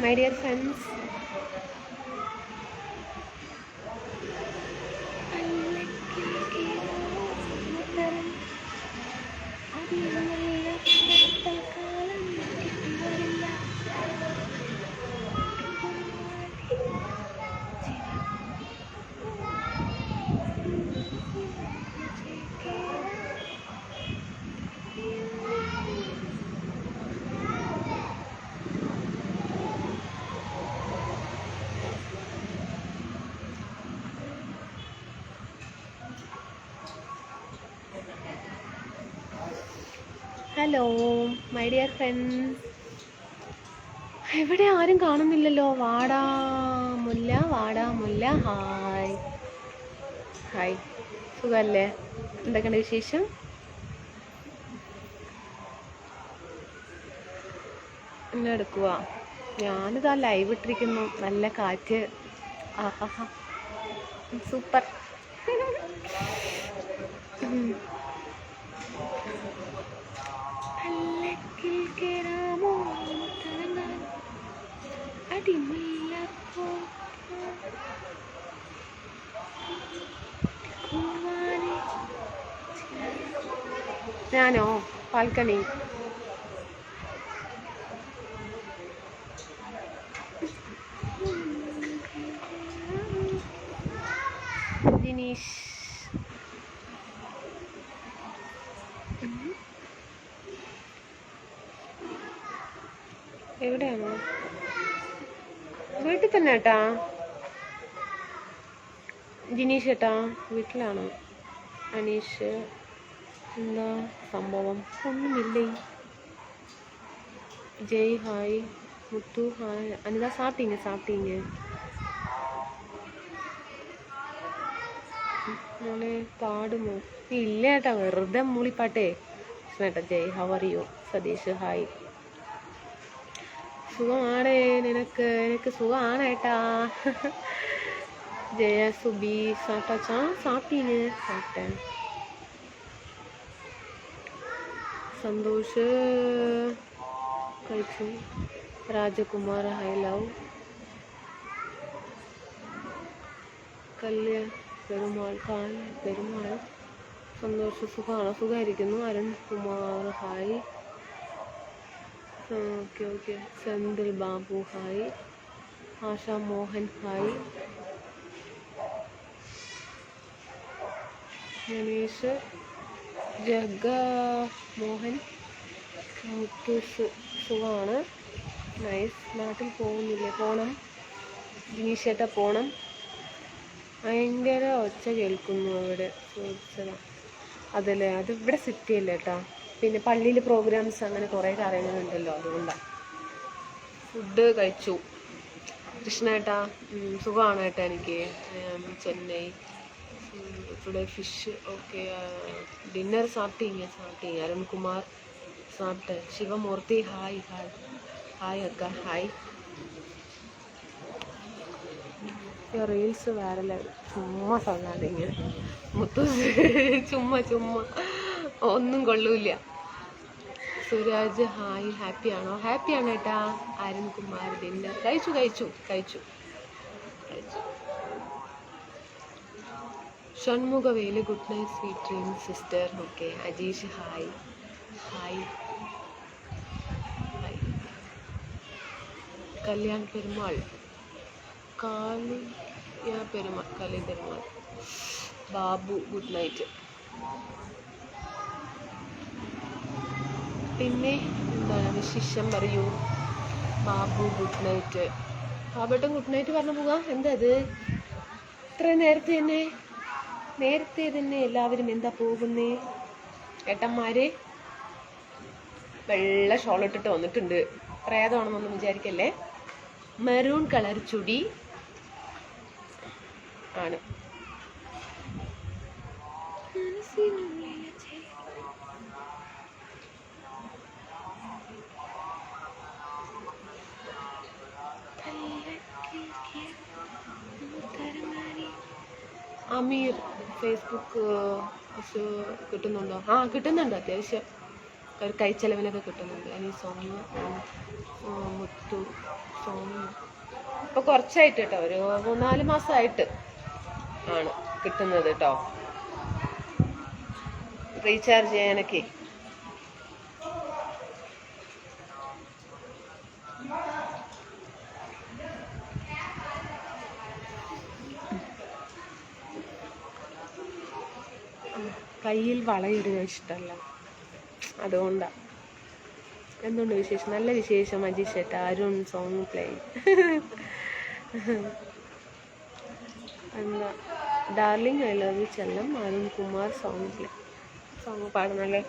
my dear friends. Hello my dear friends. എവിടെ ആരും കാണുന്നില്ലല്ലോ. വാടാ മുല്ല. ഹായ് ഹായ്, സുഖമല്ലേ? എന്തൊക്കെയുണ്ട് വിശേഷം? എന്നെ എടുക്കുക. ഞാനിതാ ലൈവ് ഇട്ടിരിക്കുന്നു. നല്ല കാറ്റ്. ആഹാ, സൂപ്പർ. ഞാനോ പാൽക്കണി. ജിനീഷ് എവിടെയാണോ? വീട്ടിൽ തന്നെ ഏട്ടാ. ജിനീഷ് ഏട്ടാ വീട്ടിലാണോ? അനീഷ് എന്താ സംഭവം? ഒന്നുമില്ലേ. ജയ് ഹായ്. മുത്തു ഹായ്. അനിത സാപ്പിങ് മോളെ പാടുമോ? ഇല്ല ഏട്ടാ, വെറുതെ മൂളിപ്പാട്ടേ. ഏട്ടാ Jai, how are you? Satheesh hi. സുഖമാണേ. എനിക്ക് സുഖമാണ് ഏട്ടാ. ജയ സുബി സാപ്പിട്ടാ? സാപ്പിട്ടേൻ. സന്തോഷ് കഴിച്ചു. Rajakumar hi love. പെരുമാൾ സന്തോഷ് സുഖമായിരിക്കുന്നു. Arunkumar hi. Okay. Senthil Babu hi. Asha Mohan hi. Ganesh Jaga Mohan Muthus സുഖമാണ്. നൈസ്. നാട്ടിൽ പോകുന്നില്ലേ? പോണം ജിനീഷേട്ടാ, പോണം. ഭയങ്കര ഒച്ച കേൾക്കുന്നു അവിടെ. ചോദിച്ചതാ അതല്ലേ? അത് ഇവിടെ സിറ്റി അല്ലേ ഏട്ടാ. പിന്നെ പള്ളിയിൽ പ്രോഗ്രാംസ് അങ്ങനെ കുറേ കാര്യങ്ങളുണ്ടല്ലോ, അതുകൊണ്ടാണ്. ഫുഡ് കഴിച്ചു. കൃഷ്ണേട്ടാ സുഖമാണ് ഏട്ടാ. എനിക്ക് Chennai today fish. Okay. Dinner സാപ്പിട്ടീங்க. അരുൺകുമാർ സാപ്പിട്ട്. ശിവമൂർത്തി ഹായ്. അക്ക ഹായ്. റീൽസ് വേറെ ലെവൽ. ചുമ്മാ സങ്ങാതെ ഇങ്ങനെ മുത്തു ചുമ്മാ ഒന്നും കൊള്ളൂല്ല. സുരാജ് ഹായ്. ഹാപ്പിയാണോ? ഹാപ്പിയാണ് ഏട്ടാ. അരുൺകുമാർ ഡിന്നർ കഴിച്ചു. Shanmugavel good night sweet dream sister. Okay. Ajeesh hi. Kalyan Perumal Babu good night. പിന്നെ എന്താണ് വിശേഷം പറയൂ. Babu good night. ബാബേട്ടൻ ഗുഡ് നൈറ്റ് പറഞ്ഞു പോകാം. എന്താ അത് ഇത്ര നേരത്തെ തന്നെ എല്ലാവരും എന്താ പോകുന്നേ? ഏട്ടന്മാരെ വെള്ള ഷോൾ ഇട്ടിട്ട് വന്നിട്ടുണ്ട്. പ്രേതമാണെന്നൊന്നും വിചാരിക്കല്ലേ. മെറൂൺ കളർ ചുടി ആണ്. അമീർ ഫേസ്ബുക്ക് കിട്ടുന്നുണ്ടോ? കിട്ടുന്നുണ്ട് അത്യാവശ്യം. ഒരു കൈച്ചെലവിനൊക്കെ കിട്ടുന്നുണ്ട്. ഇനി സോമു മുത്തു സോമു ഇപ്പോൾ കുറച്ചായിട്ട് കേട്ടോ, ഒരു 3-4 മാസമായിട്ട് ആണ് കിട്ടുന്നത് കേട്ടോ, റീചാർജ് ചെയ്യാനൊക്കെ. കയ്യിൽ വളയിടുക ഇഷ്ടമല്ല, അതുകൊണ്ടാണ്. എന്തുണ്ട് വിശേഷം? നല്ല വിശേഷം അജീഷ് ചേട്ടാ. അരുൺ സോങ് പ്ലേ എന്താ ഡാർലിംഗ് ഐ ലവ് യു ചെല്ലം. Arun Kumar song play. Song പാടുന്നല്ലേ.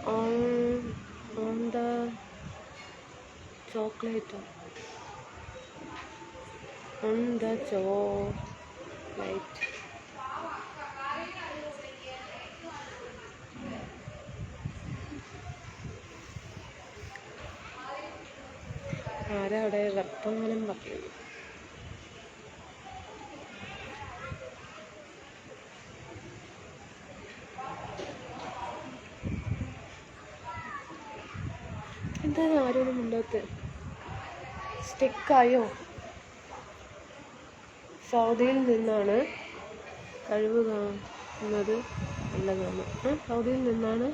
on the chocolate on the chocolate. ആരാ അവിടെ വർത്തമാനം പറയുന്നു? എന്താണ് ആരോടും മുന്നോട്ട് സ്റ്റിക്കായോ? സൗദിയിൽ നിന്നാണ് കഴിവ് കാണുന്നത് നല്ലതാണ്. സൗദിയിൽ നിന്നാണ്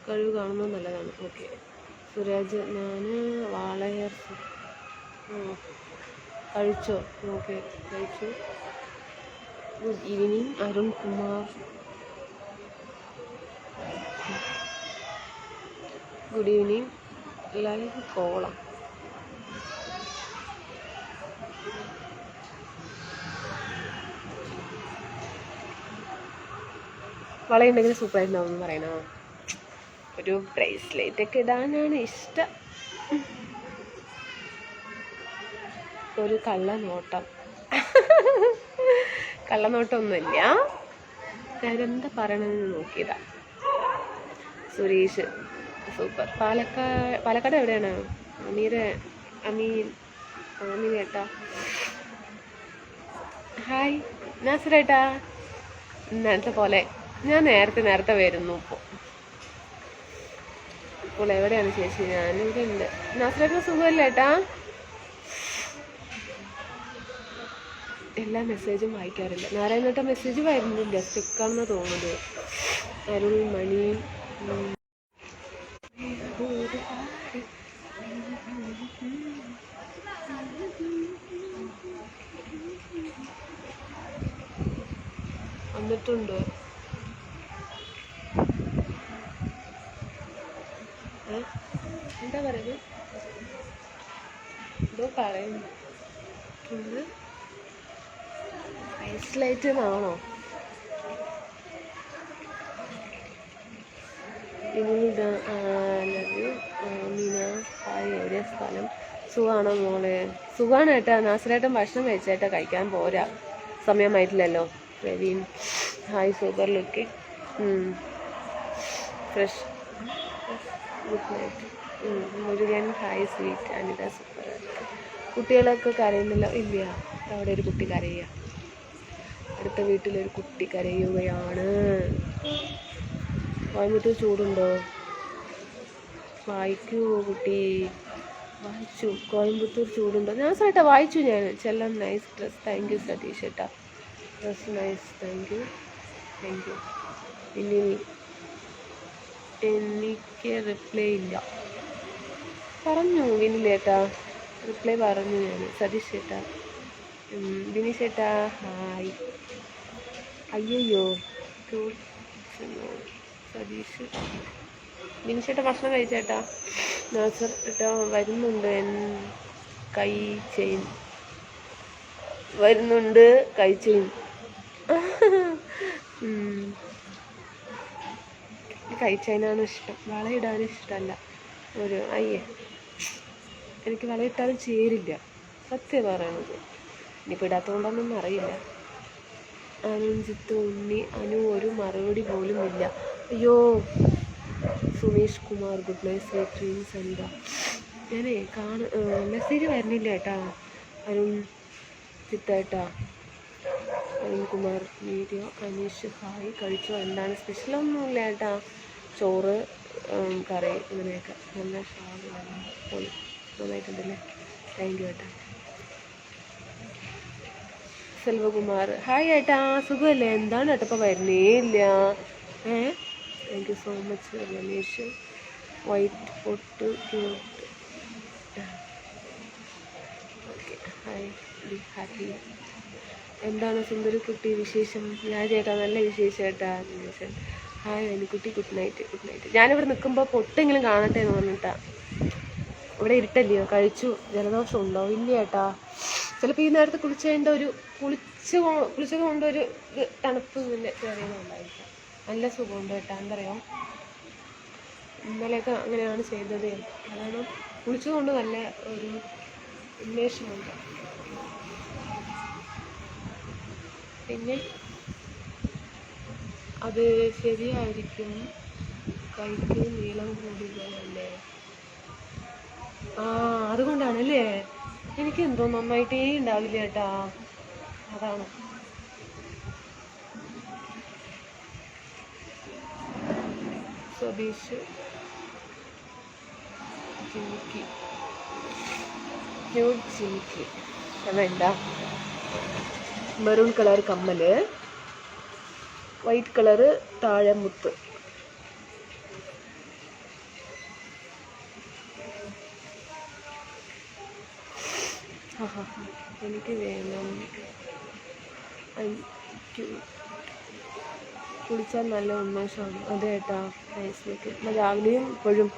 കഴിവ് കാണുന്നത് നല്ലതാണ്. ഓക്കെ സുരാജ്, ഞാൻ വാളയർ കഴിച്ചോ? ഓക്കെ കഴിച്ചു. Good evening Arun Kumar. Good evening. Live column. വളയുണ്ടെങ്കിൽ സൂപ്പറായിട്ടുണ്ടാവും എന്ന് പറയണോ? ഒരു ബ്രേസ്ലെറ്റ് ഒക്കെ ഇടാനാണ് ഇഷ്ടം. ഒരു കള്ളനോട്ടം. കള്ളനോട്ടമൊന്നുമില്ല, ഞാനെന്താ പറയണമെന്ന് നോക്കിയതാ. സുരേഷ് സൂപ്പർ. പാലക്കാട് എവിടെയാണ്? അമീനേട്ടാ ഹായ്. നാസറേട്ടാ നേരത്തെ പോലെ ഞാൻ നേരത്തെ വരുന്നു. ഇപ്പോൾ എവിടെയാണ് ചേച്ചി? ഞാനിവിടെ ഉണ്ട്. നാസറേട്ട സുഖമല്ലേ ഏട്ടാ? എല്ലാ മെസ്സേജും വായിക്കാറില്ല. നാരായണേട്ട മെസ്സേജ് വരുന്നില്ല, സ്റ്റിക്കാണെന്ന് തോന്നുന്നത്. അരുൾ മണി വന്നിട്ടുണ്ട്. എന്താ പറയുന്നത്? എന്തോ പറയുന്നു. ബ്രേസ്ലൈറ്റ് എന്നാണോ? മീന ഹായ്. എവിടെയാ സ്ഥലം? സുഖമാണോ മോളെ? സുഖമാണ് ഏട്ടാ. നാസറേട്ടൻ ഭക്ഷണം കഴിച്ചേട്ടാ, കഴിക്കാൻ പോരാ, സമയമായിട്ടില്ലല്ലോ. Praveen hi. Super look. Fresh. Good night. Murugan hi. Sweet Anitha super. കുട്ടികളൊക്കെ കരയുന്നില്ല? ഇല്ല, അവിടെ ഒരു കുട്ടി കരയുക. അടുത്ത വീട്ടിലൊരു കുട്ടി കരയുകയാണ്. കോയമ്പത്തൂർ ചൂടുണ്ടോ? വായിക്കൂ കുട്ടി, വായിച്ചു. കോയമ്പത്തൂർ ചൂടുണ്ടോ? ഞാൻ ചേട്ടാ വായിച്ചു. ഞാൻ ചെല്ലം nice dress. Thank you Satheesh ചേട്ടാ. Dress nice. Thank you. ഇനി എനിക്ക് റിപ്ലൈ ഇല്ല പറഞ്ഞു വിനിലേട്ടാ. റിപ്ലൈ പറഞ്ഞു ഞാൻ. സതീഷ് ചേട്ടാ. ബിനി ചേട്ടാ ഹായ്. അയ്യോ സതീഷ്. ബിനി ചേട്ടാ ഭക്ഷണം കഴിച്ചേട്ടാ. നാസർ ചേട്ടാ വരുന്നുണ്ട്. കൈ ചെയിൻ വരുന്നുണ്ട്. കൈ ചെയിൻ കൈ ചെയിനാണ് ഇഷ്ടം, വളയിടാനും ഇഷ്ടമല്ല. ഒരു എനിക്ക് വളയിട്ടാലും ചേരില്ല, സത്യം പറയണത്. ഇനിയിപ്പോൾ ഇടാത്തതുകൊണ്ടൊന്നും അറിയില്ല. അനുജിത്ത് ഉണ്ണി അനു ഒരു മറുപടി പോലും ഇല്ല. അയ്യോ. Sumesh Kumar good night sweet dreams. എന്താ ഞാനേ മെസ്സേജ് വരുന്നില്ല ഏട്ടാ. അരുൺ ചിത്തേട്ടാ, അരുൺകുമാർ വീഡിയോ, അനീഷ് ഹായ്, കഴിച്ചോ, എന്താണ് സ്പെഷ്യലൊന്നുമില്ല ഏട്ടാ, ചോറ് കറി ഇങ്ങനെയൊക്കെ. നല്ല പൊളി, നന്നായിട്ടുണ്ടല്ലേ, താങ്ക് യു ഏട്ടാ. സെൽവകുമാർ ഹായ് ഏട്ടാ, സുഖമല്ലേ, എന്താണ് ഏട്ടാ ഇപ്പോൾ വരുന്നേ ഇല്ല. Thank you so much Ramesh. White പൊട്ട് cute, okay, hi, be happy. എന്താണ് സുന്ദരി കുട്ടി വിശേഷം? ഞാൻ ചേട്ടാ നല്ല വിശേഷം ഏട്ടാ. ഹായ് അനുക്കുട്ടി, ഗുഡ് നൈറ്റ്. Good night. ഞാനിവിടെ നിൽക്കുമ്പോൾ പൊട്ടെങ്കിലും കാണട്ടെ എന്ന് പറഞ്ഞിട്ടാ. ഇവിടെ ഇരുട്ടല്ലയോ, കഴിച്ചു. ജലദോഷം ഉണ്ടോ? ഇല്ല ഏട്ടാ. ചിലപ്പോൾ ഈ നേരത്തെ കുളിച്ചത് കൊണ്ടൊരു തണുപ്പ് പിന്നെ കയറിയതുണ്ടായിരിക്കാം. നല്ല സുഖമുണ്ട് കേട്ടോ. എന്തറിയോ, ഇന്നലെയൊക്കെ അങ്ങനെയാണ് ചെയ്തത്. അതാണ് കുളിച്ചതുകൊണ്ട് നല്ല ഒരു ഉന്മേഷമുണ്ട്. പിന്നെ അത് ശരിയായിരിക്കും, കൈക്ക് നീളം കൂടിയതല്ലേ. അതുകൊണ്ടാണല്ലേ. എനിക്കെന്തോ നന്നായിട്ടേ ഉണ്ടാവില്ല കേട്ടാ, അതാണ്. സതീഷ് ജിമിക്കി, ക്യൂട്ട് ജിമിക്കി വേണ്ട. മെറൂൺ കളർ കമ്മല്, വൈറ്റ് കളറ് താഴെ മുത്ത്. എനിക്ക് വേണം. കുളിച്ചാൽ നല്ല ഉന്മേഷമാണ്. അതെ ഏട്ടാ, നൈസിലേക്ക്. രാവിലെയും ഇപ്പോഴും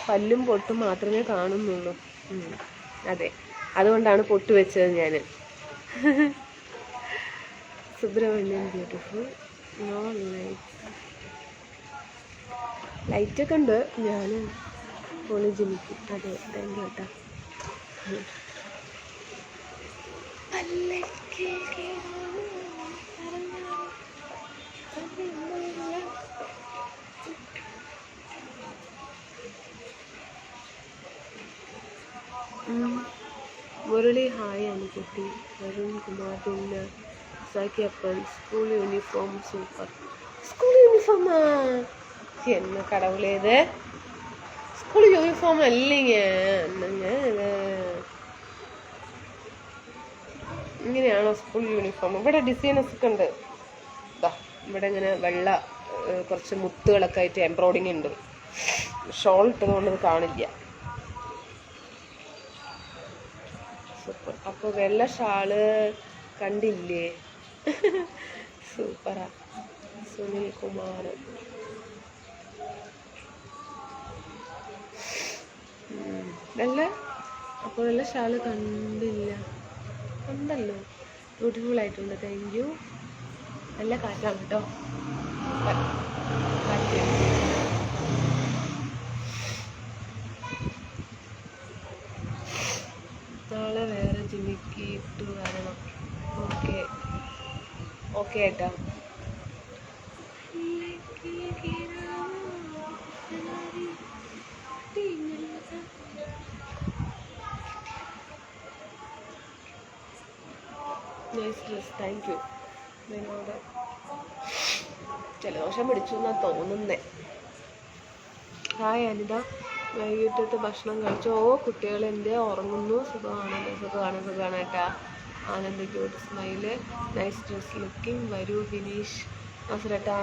പല്ലും പൊട്ടും മാത്രമേ കാണുന്നുള്ളൂ. അതെ, അതുകൊണ്ടാണ് പൊട്ട് വെച്ചത് ഞാൻ. സുബ്രഹ്മണ്യൻ ബ്യൂട്ടിഫുൾ. നോ ലൈറ്റൊക്കെ ഉണ്ട്. ഞാൻ പൊളി ജിമിക്കും. അതെ, താങ്ക് യു ഏട്ടാ. മുരളി ഹായ് അനുകുട്ടി. അരുൺ കുമാർ. പിന്നെ സാക്കിയപ്പൻ, സ്കൂൾ യൂണിഫോം സൂപ്പർ. സ്കൂൾ യൂണിഫോമാ എന്ന് കടവുലേത്? School uniform അല്ലിങ്ങ. ഇങ്ങനെയാണോ സ്കൂൾ യൂണിഫോം? ഇവിടെ ഡിസൈനസ് ഒക്കെ ഉണ്ട്. ഇവിടെ ഇങ്ങനെ വെള്ള കുറച്ച് മുത്തുകളൊക്കെ ആയിട്ട് എംബ്രോയിഡിങ് ഉണ്ട്. ഷോൾ ഇട്ടതുകൊണ്ട് ഇത് കാണില്ല. സൂപ്പർ. അപ്പോൾ വെള്ള ഷാള് കണ്ടില്ലേ? സൂപ്പറാ. സുനിൽ കുമാർ. വെള്ള, അപ്പോൾ വെള്ള ഷാള് കണ്ടില്ല. ഉണ്ടല്ലോ, ബ്യൂട്ടിഫുൾ ആയിട്ടുണ്ട്. Thank you. നല്ല കാറ്റാണ് കേട്ടോ. കാറ്റ്. നാളെ വേറെ ജിമിക്ക് ഇട്ട് വരണം. ഓക്കെ ഓക്കെ ഏട്ടാ. Nice dress, thank U. എന്നോട് ജലദോഷം പിടിച്ചു എന്നാണ് തോന്നുന്നേ. ഹായ് അനിത, വൈകിട്ടത്തെ ഭക്ഷണം കഴിച്ചോ? കുട്ടികൾ എന്തേ ഉറങ്ങുന്നു? സുഖമാണ് ഏട്ടാ. Anand cute smile, nice dress looking. വരൂ Bineesh നാസരേട്ടാ.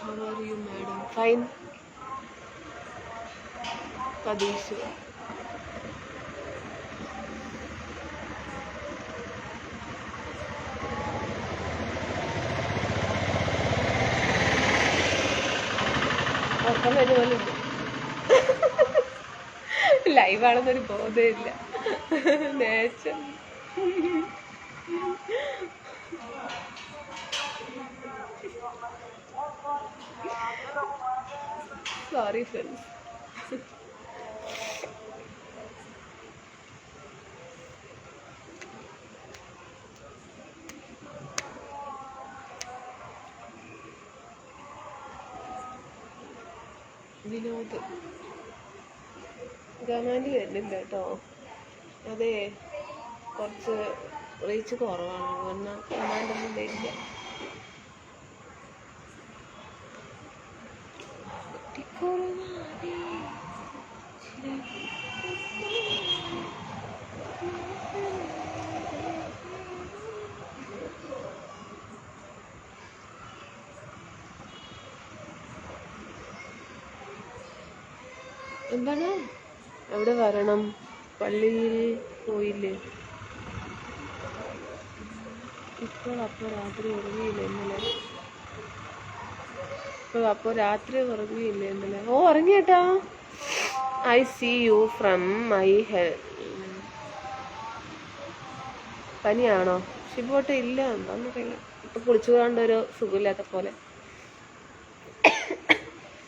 How are you, madam? Fine. Kadesh. ലൈവാണെന്നൊരു ബോധമില്ല. Nature sorry friends. Vinod command വരുന്നില്ല കേട്ടോ. അതെ, കുറച്ച് റീച്ച് കുറവാണ്. എന്നാൽ ഗമാൻഡൊന്നും വരില്ല. എന്താണ് എവിടെ വരണം? പള്ളിയിൽ പോയില്ലേ? അപ്പോൾ രാത്രി ഉറങ്ങിയില്ല ഇന്നലെ. അപ്പോൾ രാത്രി ഉറങ്ങിയില്ല ഇന്നലെ. ഓ ഉറങ്ങിയേട്ടാ. I see you from my health. പനിയാണോ? ഷിബോട്ട് ഇല്ല, എന്താണെന്നറിയില്ല. ഇപ്പൊ കുളിച്ചു കൊണ്ടൊരു സുഖമില്ലാത്ത പോലെ.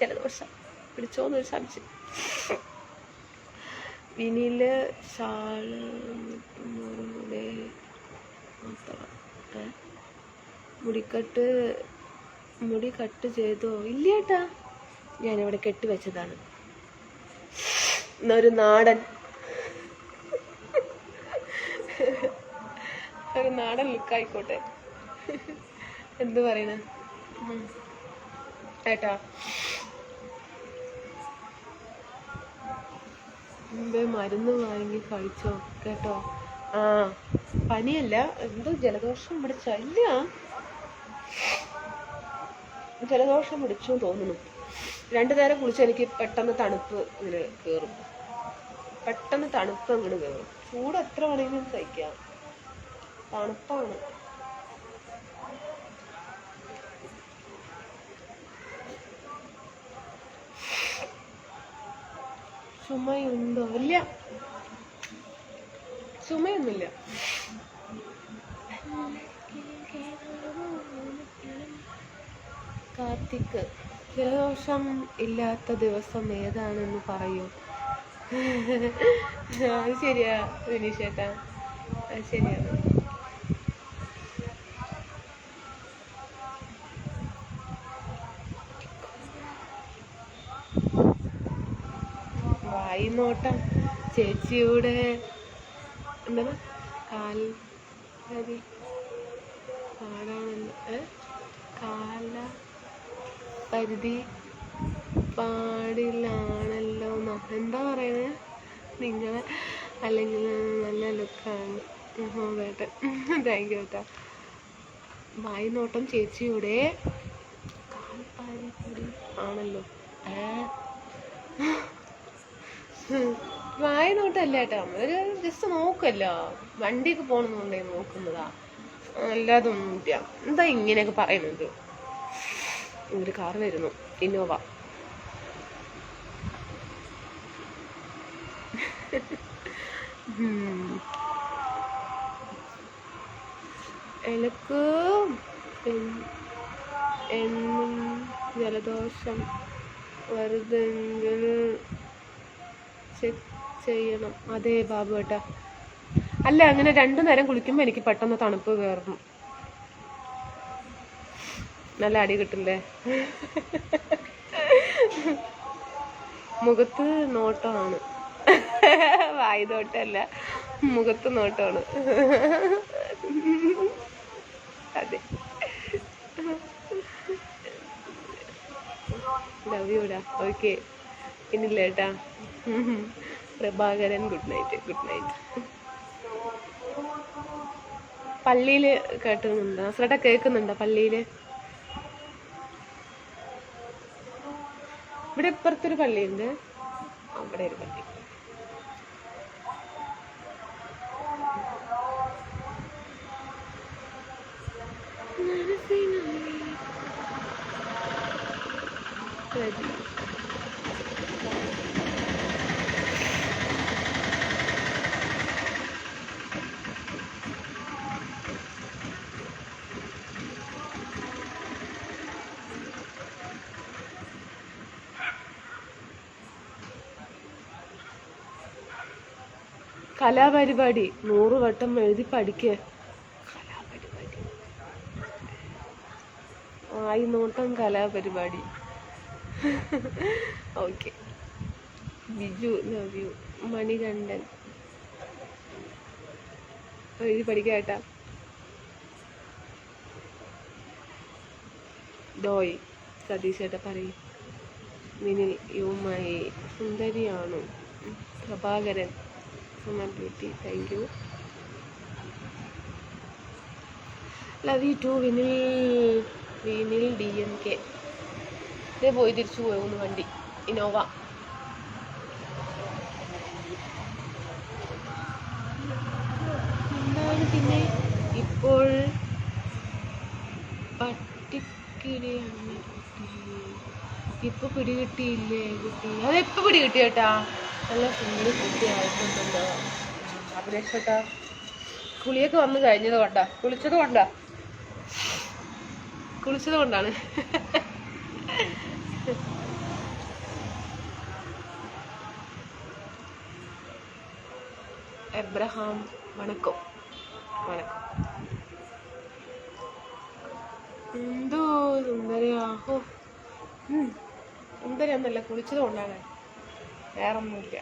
ജലദോഷം പിടിച്ചോന്നൊരു സംശയം. വിനില് ഷാള് മുടി കട്ട് ചെയ്തോ? ഇല്ലേട്ടാ, ഞാനിവിടെ കെട്ടിവെച്ചതാണ്. ഒരു നാടൻ ലുക്കായിക്കോട്ടെ. എന്ത് പറയണ ഏട്ടാ? മുമ്പേ മരുന്ന് വാങ്ങി കഴിച്ചോ കേട്ടോ? ആ, പനിയല്ല, എന്തോ ജലദോഷം പിടിച്ച. ഇല്ല, ജലദോഷം പിടിച്ചു തോന്നുന്നു. 2 നേരം കുളിച്ച് എനിക്ക് പെട്ടെന്ന് തണുപ്പ് ഇങ്ങനെ കയറും. പെട്ടെന്ന് തണുപ്പ് അങ്ങോട്ട് കയറും. ചൂട് എത്ര വേണമെങ്കിലും സഹിക്കാം, തണുപ്പാണ്. ചുമയുണ്ടോ? ഇല്ല, ചുമയൊന്നുമില്ല. കാർത്തിക്, ജലദോഷം ഇല്ലാത്ത ദിവസം ഏതാണെന്ന് പറയൂ. അത് ശരിയാ വിനീഷേട്ടാ, അത് ശരിയാണ്. വായിനോട്ടം ചേച്ചിയുടെ എന്താണ് കാൽപരി പാടാണല്ലോ. കാലപരിധി പാടില്ലാണല്ലോ എന്നോ എന്താ പറയണേ നിങ്ങളെ? അല്ലെങ്കിൽ നല്ല ലുക്കാണ്. കേട്ടെ, താങ്ക് യു കേട്ടോ. വായിനോട്ടം ചേച്ചിയുടെ കാൽപരിധി ആണല്ലോ. വായനോട്ടല്ല കേട്ടോ, നമ്മളൊരു ജസ്റ്റ് നോക്കല്ലോ. വണ്ടിയൊക്കെ പോകണമെന്നുണ്ടെങ്കിൽ നോക്കുന്നതാ, അല്ലാതെ ഒന്നുമില്ല. എന്താ ഇങ്ങനെയൊക്കെ പറയുന്നത്? ഒരു കാർ വരുന്നു, ഇന്നോവ. എനിക്ക് എന്നും ജലദോഷം വെറുതെങ്കിൽ ചെക്ക് ചെയ്യണം. അതെ ബാബു ഏട്ടാ. അല്ല, അങ്ങനെ 2 നേരം കുളിക്കുമ്പോൾ എനിക്ക് പെട്ടെന്ന് തണുപ്പ് കയറും. നല്ല അടി കിട്ടില്ലേ? മുഖത്ത് നോട്ടമാണ്. വായുനോട്ടമല്ല, മുഖത്ത് നോട്ടമാണ്. അതെ, ലവ് യൂടാ. ഓക്കെ, ഇനില്ല ഏട്ടാ. Prabhakaran, good night. Good night. പള്ളിയിൽ കേട്ടുന്നുണ്ടോ? നസ്രേട്ടാ കേൾക്കുന്നുണ്ടോ? പള്ളിയിൽ ഇവിടെ ഇപ്പുറത്തൊരു പള്ളിയുണ്ട്, അവിടെ ഒരു പള്ളി. കലാപരിപാടി 100 വട്ടം എഴുതി പഠിക്കുക. കലാപരിപാടി ആയി നോട്ടം കലാപരിപാടി. Okay. Biju love you. Manikandan എഴുതി പഠിക്കാട്ടാ. ഡോയ് സതീശേട്ടാ പറയും. മിനിൽ യുമായി സുന്ദരിയാണു. Prabhakaran beauty thank you. Love you too Vinil. Vinil DMK. ഇതേ പോയി തിരിച്ചു പോകുന്നു വണ്ടി ഇന്നോവ. എന്താണ് പിന്നെ ഇപ്പോൾ പട്ടിക്കിടിയാണ് ഇപ്പൊ പിടികിട്ടിയില്ലേ കുട്ടി? അതെപ്പോ പിടികിട്ടി ചേട്ടാ? നല്ല സുന്ദരി കുട്ടിയായിട്ടുണ്ടല്ലോ അഭിനേഷേട്ടാ. കുളിയൊക്കെ വന്ന് കഴിഞ്ഞത് കൊണ്ടാ, കുളിച്ചത് കൊണ്ടാണ്. എബ്രഹാം വണക്കം. എന്തോ സുന്ദരിയാ. സുന്ദരിയൊന്നല്ല, കുളിച്ചത് കൊണ്ടാണ്, വേറൊന്നുമില്ല.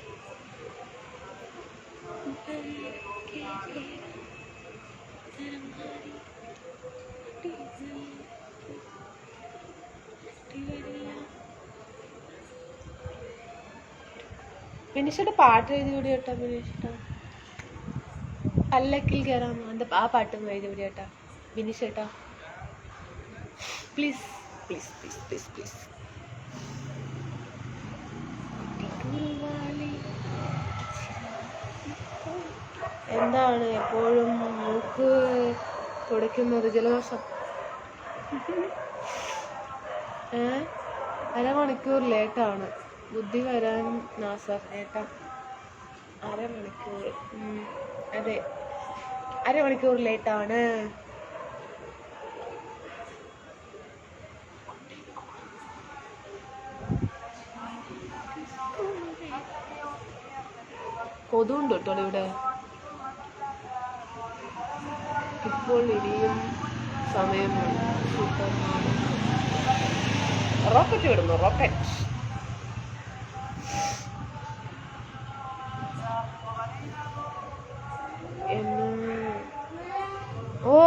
ബിനിഷയുടെ പാട്ട് എഴുതി കൂടി കേട്ടാ. ബിനിഷേട്ടാ പല്ലക്കിൽ കയറാമോ? എന്താ ആ പാട്ടൊന്നും എഴുതി കൂടി കേട്ടാ ബിനിഷേട്ടാ. Please please please please please. എന്താണ് എപ്പോഴും മൂക്ക് തുടയ്ക്കുന്നത്? ജലദോഷം. അരമണിക്കൂർ ലേറ്റാണ് ബുദ്ധി വരാൻ നാസർ ഏട്ടാ. അരമണിക്കൂർ, അതെ, അരമണിക്കൂർ ലേറ്റാണ്. കൊതുണ്ട് കേട്ടോ ഇവിടെ. ഇപ്പോൾ ഇനിയും സമയമാണ്. റോക്കറ്റ് വിടുന്നു, റോക്കറ്റ്. ഓ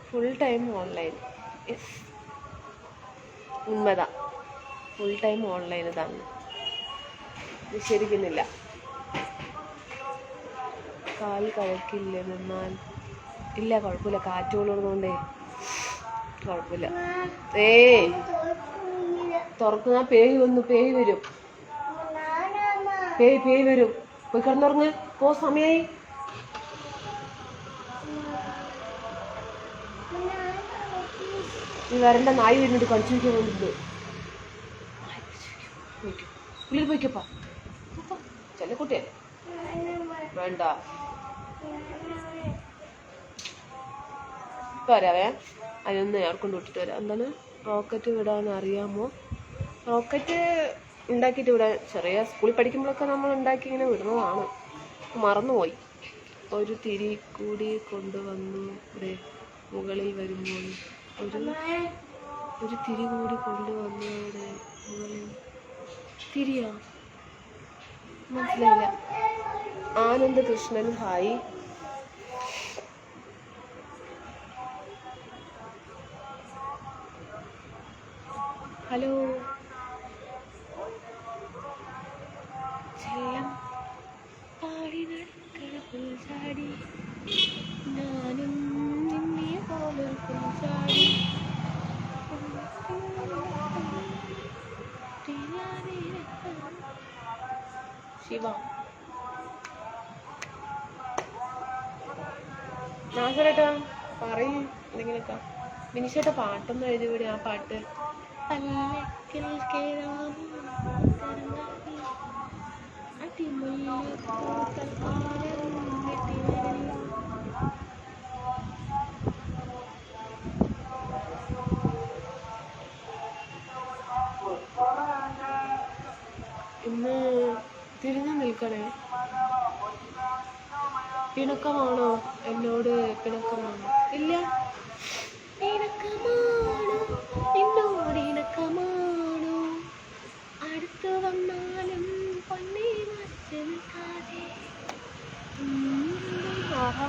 ഫുൾ ടൈം ഓൺലൈൻ. യെസ്, ഉന്മത. ഫുൾ ടൈം ഓൺലൈൻ ഇതാണ്, നിഷേധിക്കുന്നില്ല. കാൽ കഴക്കില്ല നിന്നാൽ ഇല്ല, കുഴപ്പമില്ല, കാറ്റ് കൊള്ളുന്നതുകൊണ്ടേ കുഴപ്പമില്ല. തുറക്കുന്ന പേയ് വരും, പേയ് വരും. പോയി കിടന്നുറങ്ങ്, പോ, സമയായി. നീ വരണ്ട, നായി വരുന്നുണ്ട്, കളിച്ചു വയ്ക്കാൻ വേണ്ടിട്ട്. ഉള്ളിൽ പോയിക്കപ്പാ, ചെല്ലക്കുട്ടിയെ വേണ്ട. ഇപ്പം വരാവേ, അതിനൊന്ന് ഏർക്കൊണ്ട് വിട്ടിട്ട് വരാം. എന്താണ് റോക്കറ്റ് വിടാൻ അറിയാമോ? റോക്കറ്റ് ഉണ്ടാക്കിയിട്ട് വിടാൻ, ചെറിയ സ്കൂളിൽ പഠിക്കുമ്പോഴൊക്കെ നമ്മൾ ഉണ്ടാക്കി ഇങ്ങനെ വിടുന്നതാണ്, മറന്നുപോയി. ഒരു തിരി കൂടി കൊണ്ടുവന്നു ഇവിടെ മുകളിൽ വരുമ്പോൾ. ഒരു തിരി കൂടി കൊണ്ടുവന്നു ഇവിടെ മുകളിൽ. തിരിയാ? മനസ്സിലായില്ല. ആനന്ദ് കൃഷ്ണൻ ഹായ്. ഹലോ. ചെല്ലം പാടി നടക്കണ പുൽച്ചാടി, ഞാനും നിന്നെ പോലെ പുൽച്ചാടി. ശിവ നാസരേട്ടാ പറയും എന്തെങ്കിലുമൊക്കെ. ബിനിഷേട്ട പാട്ടൊന്നും എഴുതിവിടെ. ആ പാട്ട് തിരിഞ്ഞു നിൽക്കണേ. പിണക്കമാണോ എന്നോട്? പിണക്കമാണോ? ഇല്ല, പിണക്കമാണോ എന്നോട്? ഇണക്കമാണോ? അടുത്ത് വന്നാലും പൊന്നേ മറച്ചു നിൽക്കാതെ. ആഹാ,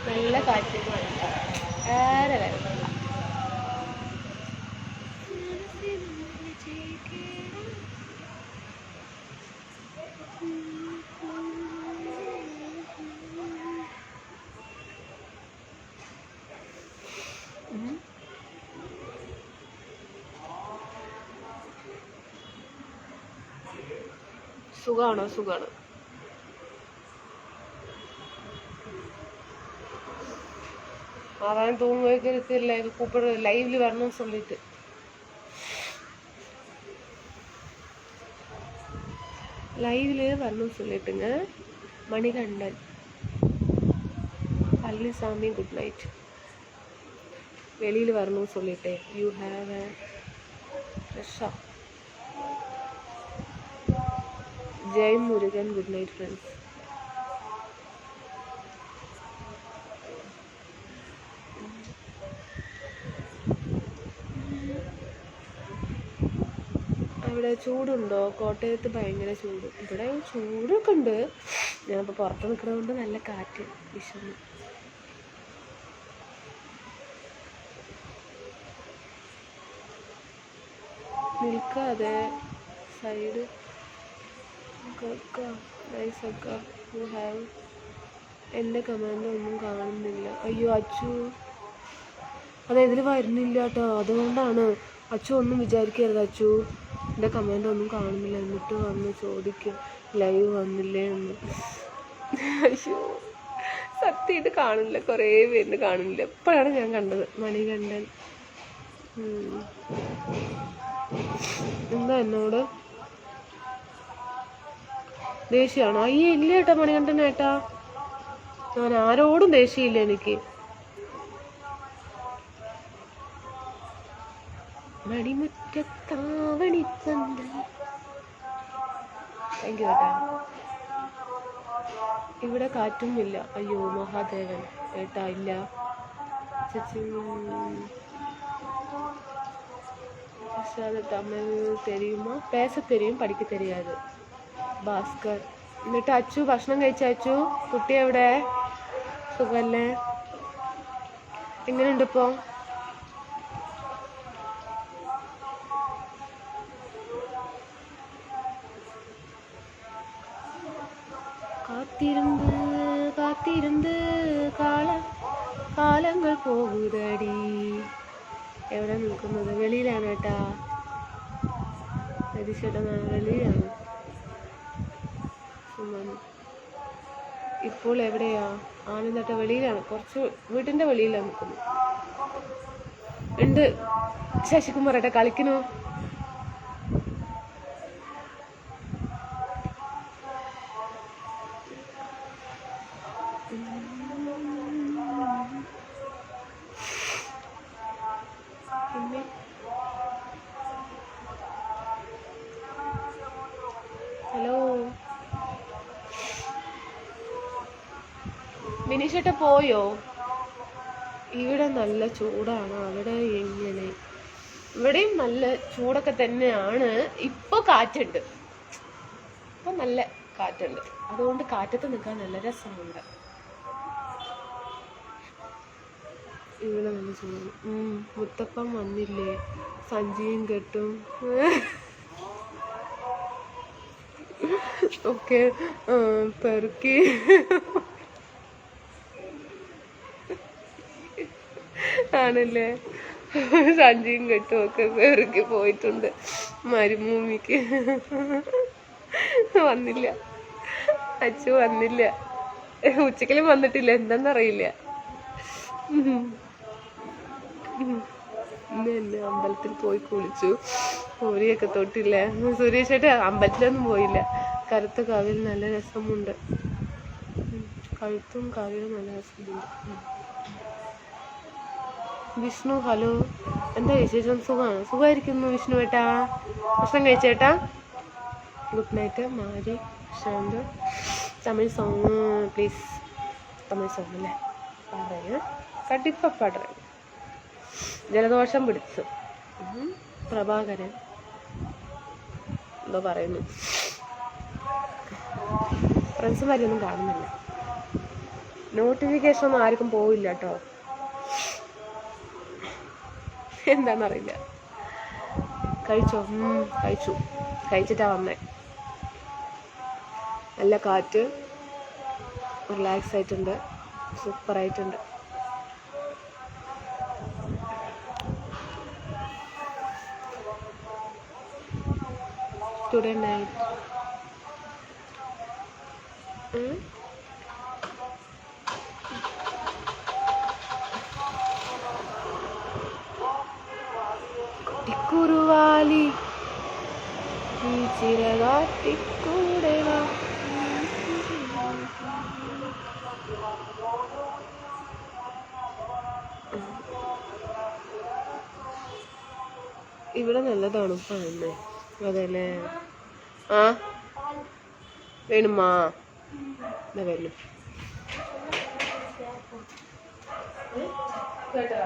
നല്ല കാറ്റ് വേറെ വരുന്നില്ല. സുഖാണോ? സുഖാണ്. அதான் தூங்க வைக்கிறதுக்கு இல்லை, கூப்பிடுறது லைவ்ல வரணும்னு சொல்லிட்டு. லைவ்ல வரணும்னு சொல்லிட்டுங்க. Manikandan, Palanisamy good night. வெளியில் வரணும்னு சொல்லிட்டு. யூ ஹேவ் அ ஃப்ரெஷ்ஷா. Jai Murugan good night friends. അവിടെ ചൂടുണ്ടോ? കോട്ടയത്ത് ഭയങ്കര ചൂട്. ഇവിടെ ചൂടൊക്കെ ഉണ്ട്. ഞാനിപ്പോൾ പുറത്ത് നിൽക്കുന്നത് നല്ല കാറ്റ് വീശുന്നു. നിൽക്കാതെ സൈഡ് നൈസക്ക. You have. എൻ്റെ കമാൻഡ് ഒന്നും കാണുന്നില്ല. അയ്യോ അച്ചു, അതെതിൽ വരുന്നില്ല കേട്ടോ. അതുകൊണ്ടാണ്. അച്ചു ഒന്നും വിചാരിക്കരുത് അച്ചു. എൻ്റെ കമൻ്റ് ഒന്നും കാണുന്നില്ല, എന്നിട്ട് വന്ന് ചോദിക്കും ലൈവ് വന്നില്ലേ എന്ന്. അയ്യോ, സത്യമായിട്ട് കാണില്ല. കുറേ പേരിന് കാണില്ല. എപ്പോഴാണ് ഞാൻ കണ്ടത്. മണികണ്ഠൻ എന്താ എന്നോട് ദേഷ്യമാണോ? അയ്യേ ഇല്ല കേട്ടോ മണികണ്ഠൻ ഏട്ടാ, ഞാൻ ആരോടും ദേഷ്യമില്ല എനിക്ക്. മണിമുറ്റത്താവണിപ്പന്ത്. താങ്ക് യു ഏട്ടാ. ഇവിടെ കാറ്റും ഇല്ല. അയ്യോ മഹാദേവൻ ഏട്ടാ ഇല്ല. ചേച്ചി തമിഴ് തെരിയുമോ? പേസ തെരിയും, പഠിക്ക തെരിയാത്. ഭാസ്കർ. എന്നിട്ട് അച്ചു ഭക്ഷണം കഴിച്ച? അച്ചു കുട്ടി എവിടെ? സുഖല്ലേ? എങ്ങനെയുണ്ട് ഇപ്പോ? കാത്തിരുന്ന് കാത്തിരുന്ന് കാലങ്ങൾ പോകുതടി. എവിടെ നിൽക്കുന്നത്? വെളിയിലാണ് കേട്ടാ. ഹരിശേട്ടൻ വെളിയിലാണ്. ഇപ്പോൾ എവിടെയാ? ആനന്ദേട്ട വെളിയിലാണ്, കുറച്ച് വീട്ടിന്റെ വെളിയിലാണ് നിൽക്കുന്നത്. ഉണ്ട്. ശശികുമാർ ഏട്ടാ കളിക്കണോ? ഹലോ മിനിഷേട്ട പോയോ? ഇവിടെ നല്ല ചൂടാണ്. അവിടെ എങ്ങനെ? ഇവിടെയും നല്ല ചൂടൊക്കെ തന്നെയാണ്. ഇപ്പൊ കാറ്റുണ്ട്. ഇപ്പൊ നല്ല കാറ്റുണ്ട്. അതുകൊണ്ട് കാറ്റത്ത് നിൽക്കാൻ നല്ല രസമുണ്ട്. ഇവിടെ നല്ല ചൂടാണ്. മുത്തപ്പൻ വന്നില്ലേ? സഞ്ചിയും കെട്ടും ഒക്കെ പെറുക്കി ആണല്ലേ. സഞ്ചിയും കെട്ടും ഒക്കെ പെറുക്കി പോയിട്ടുണ്ട്. മരുഭൂമിക്ക് വന്നില്ല. അച്ചു വന്നില്ല. ഉച്ചക്കലും വന്നിട്ടില്ല. എന്താന്നറിയില്ല. ഇന്ന് എന്നെ അമ്പലത്തിൽ പോയി കുളിച്ചു. ഓരിയൊക്കെ തൊട്ടില്ല. സുരേഷേട്ട് അമ്പലത്തിലൊന്നും പോയില്ല. കറുത്ത കാവിൽ നല്ല രസമുണ്ട്. കഴുത്തും കാവിലും നല്ല രസമുണ്ട്. വിഷ്ണു ഹലോ, എന്താ വിശേഷം? സുഖമാണ്. സുഖമായിരിക്കുന്നു വിഷ്ണു ഏട്ടാ. ഭക്ഷണം കഴിച്ചേട്ടാ? Good night Mari. Shantha Tamil song please. Tamil song അല്ലേ പാടുறேன். കണ്ടിപ്പാ പാടുறேன். ജലദോഷം പിടിച്ചു. പ്രഭാകരൻ എന്തോ പറയുന്നു. ഫ്രണ്ട്സുമാരൊന്നും കാണുന്നില്ല. നോട്ടിഫിക്കേഷൻ ഒന്നും ആർക്കും പോവില്ല കേട്ടോ, എന്താണെന്നറിയില്ല. കഴിച്ചോ? കഴിച്ചു. കഴിച്ചിട്ടാ വന്നേ. നല്ല കാറ്റ്, റിലാക്സ് ആയിട്ടുണ്ട്, സൂപ്പറായിട്ടുണ്ട്. ടുഡേ നൈറ്റ് കുറുവാലി ഈ ചിറകാട്ടിക്കൂടെ വാ. ഇവിടെ നല്ല തണുപ്പാണല്ലേ. അതല്ലേ. ആ വേണുമാ എന്താ വേണു കേട്ടോ.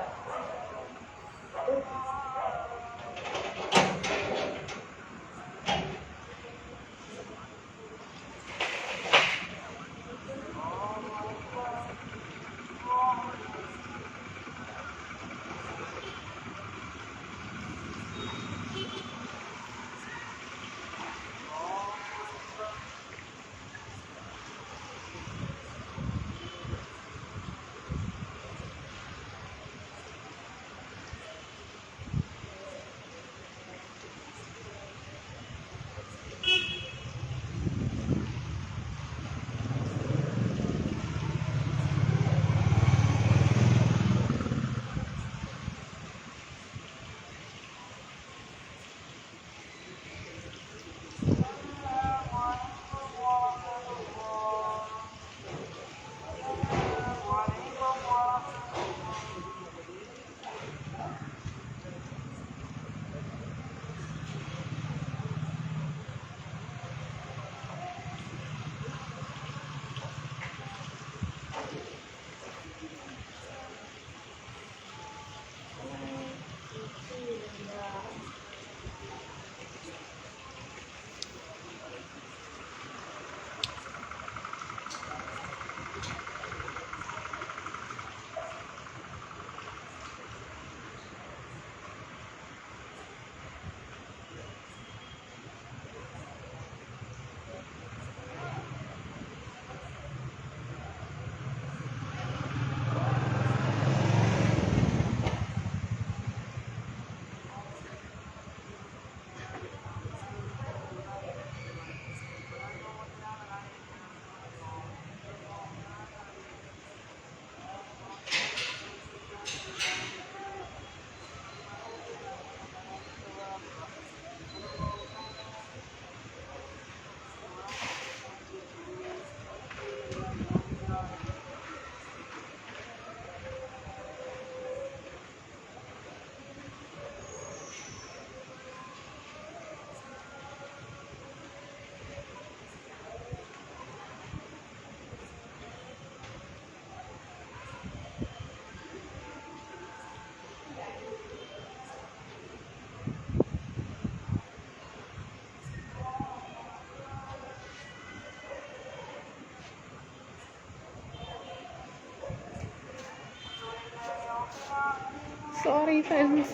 Sorry, friends.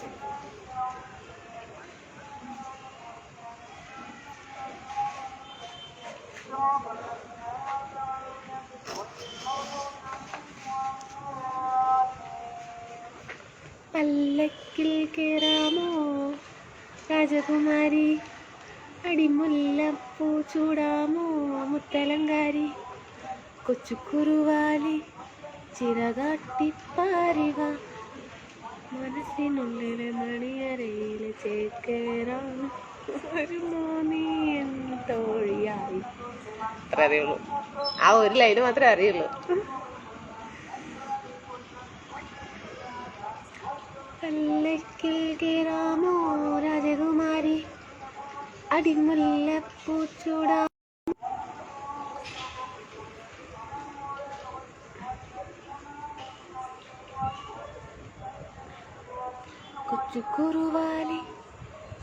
പല്ലക്കിൽ കേറാമോ രാജകുമാരി, അടിമുല്ലപ്പൂ ചൂടാമോ മുത്തലങ്കാരി, കൊച്ചുകുറുവാലി ചിറകാട്ടിപ്പാരിവ, മനസ്സിനുള്ളിലെ മണിയറയിലെ ചേക്കേറാൻ വരുമോ നീ എൻ തോഴിയായി. അത്ര അറിയുള്ളൂ. ആ ഒരു ലൈന് മാത്രമേ അറിയുള്ളൂ. പല്ലക്കിൽ കേറാമോ രാജകുമാരി, അടിമുല്ലപ്പൂ ചൂടാ ചുക്കുറുവാലി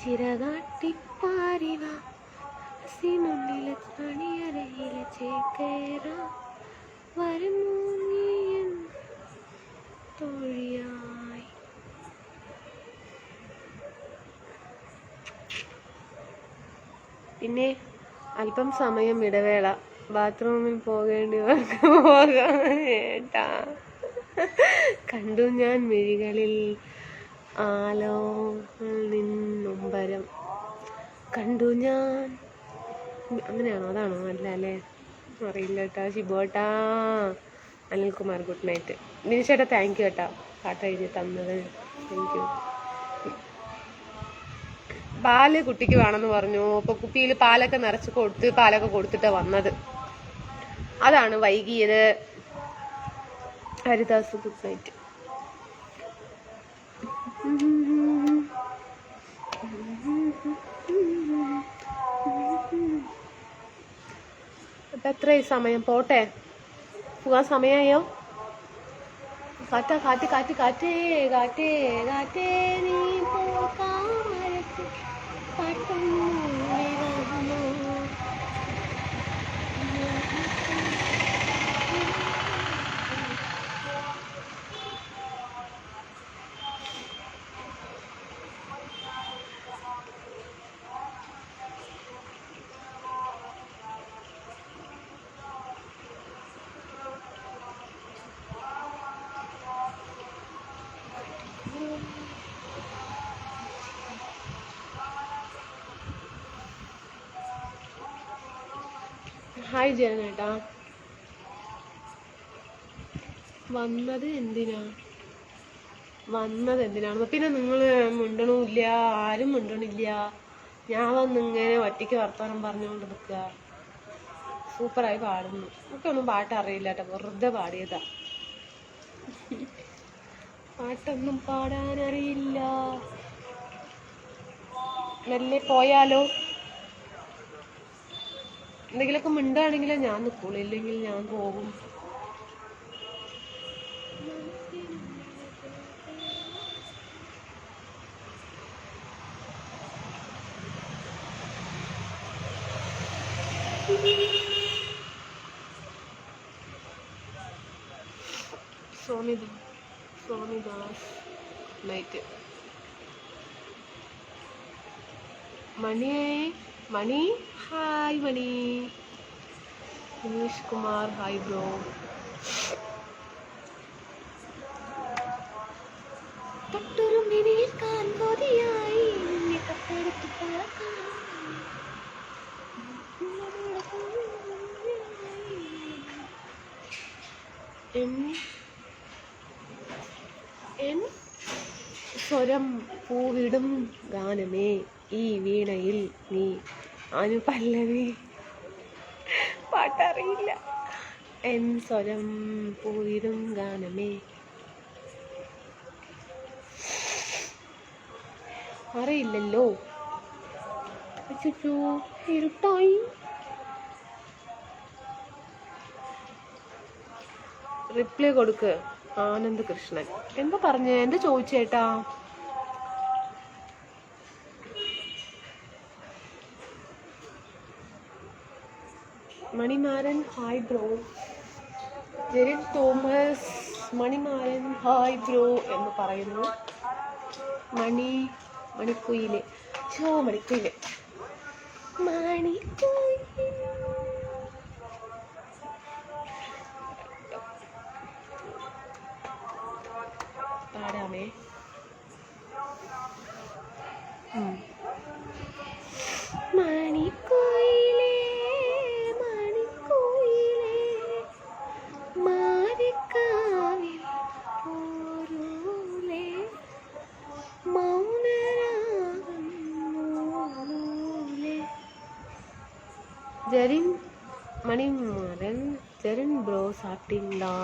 ചിറകാട്ടിപ്പാരിവ സിനുള്ളിലെ പണിയറയിലെ ചേക്കേറ വരുമൂന്നിയൻ തോഴിയായി. പിന്നെ അല്പം സമയം ഇടവേള, ബാത്റൂമിൽ പോകേണ്ടിവർക്ക് പോകാം ഏട്ടാ. കണ്ടു ഞാൻ മിഴികളിൽ ആലോ നിന്നുംബരം, കണ്ടു ഞാൻ. അങ്ങനെയാണോ? അതാണോ? അല്ല അല്ലേ, അറിയില്ല കേട്ടാ. ശിബോട്ടാ, അനിൽകുമാർ ഗുഡ് നൈറ്റ്. ദിനേശേട്ടാ താങ്ക് യു കേട്ടാ, പാട്ട് എഴുതി തന്നത്. Thank you. പാല് കുട്ടിക്ക് വേണമെന്ന് പറഞ്ഞു. അപ്പൊ കുപ്പിയിൽ പാലൊക്കെ നിറച്ച് കൊടുത്ത് പാലൊക്കെ കൊടുത്തിട്ടാ വന്നത്. അതാണ് വൈകിയത്. Haridas good night. അപ്പൊ എത്രയായി സമയം? പോട്ടെ, പോകാൻ സമയമായോ? കാറ്റാ കാറ്റ് കാറ്റ് കാറ്റേ കാറ്റേ കാറ്റേ നീ പോകാമരത്ത് പാട്ടൊന്നു. ഹായ് ജയനേട്ടാ. വന്നത് എന്തിനാണ്? പിന്നെ നിങ്ങൾ മിണ്ടണില്ല, ആരും മിണ്ടണില്ല. ഞാൻ വന്നിങ്ങനെ ഒറ്റയ്ക്ക് വർത്തമാനം പറഞ്ഞുകൊണ്ട് നിൽക്കുക. സൂപ്പറായി പാടുന്നു. എനിക്കൊന്നും പാട്ട് അറിയില്ല കേട്ടോ, വെറുതെ പാടിയതാ. പാട്ടൊന്നും പാടാനറിയില്ല. മെല്ലെ പോയാലോ? എന്തെങ്കിലുമൊക്കെ മിണ്ടാണെങ്കിലേ ഞാൻ നിൽക്കുള്ളൂ, ഇല്ലെങ്കിൽ ഞാൻ പോകും. Sonidas night. Mani hi Mani. Dinesh Kumar hi bro. തൊട്ടൊരു മിനിക്കാൻ കൊതിയായി നിന്നെ തൊട്ടടുത്ത് പറക്കാൻ. സ്വരം പൂവിടും ഗാനമേ ഈ വീണയിൽ നീ അനുപല്ലവി. പാട്ടറിയില്ല. എൻ സ്വരം പൂവിടും ഗാനമേ. അറിയില്ലല്ലോ. ഇരുട്ടായി. റിപ്ലൈ കൊടുക്ക്. ആനന്ദ് കൃഷ്ണൻ എന്താ പറഞ്ഞേ? എന്താ ചോദിച്ചേട്ടാ? Manimaran hi bro. Jerin Thomas Manimaran hi bro എന്ന് പറയുന്നു. മണിക്കുയില് മണിക്കുയില് പാടാമേ. മണിക്കുയിലേ മാരിക്കാവിൽ പോരൂലേ മൗനരാഗൂലേ. ஜெரின் மணிமாறன் ஜெரின் ப்ரோ சாப்பிட்டீங்களா?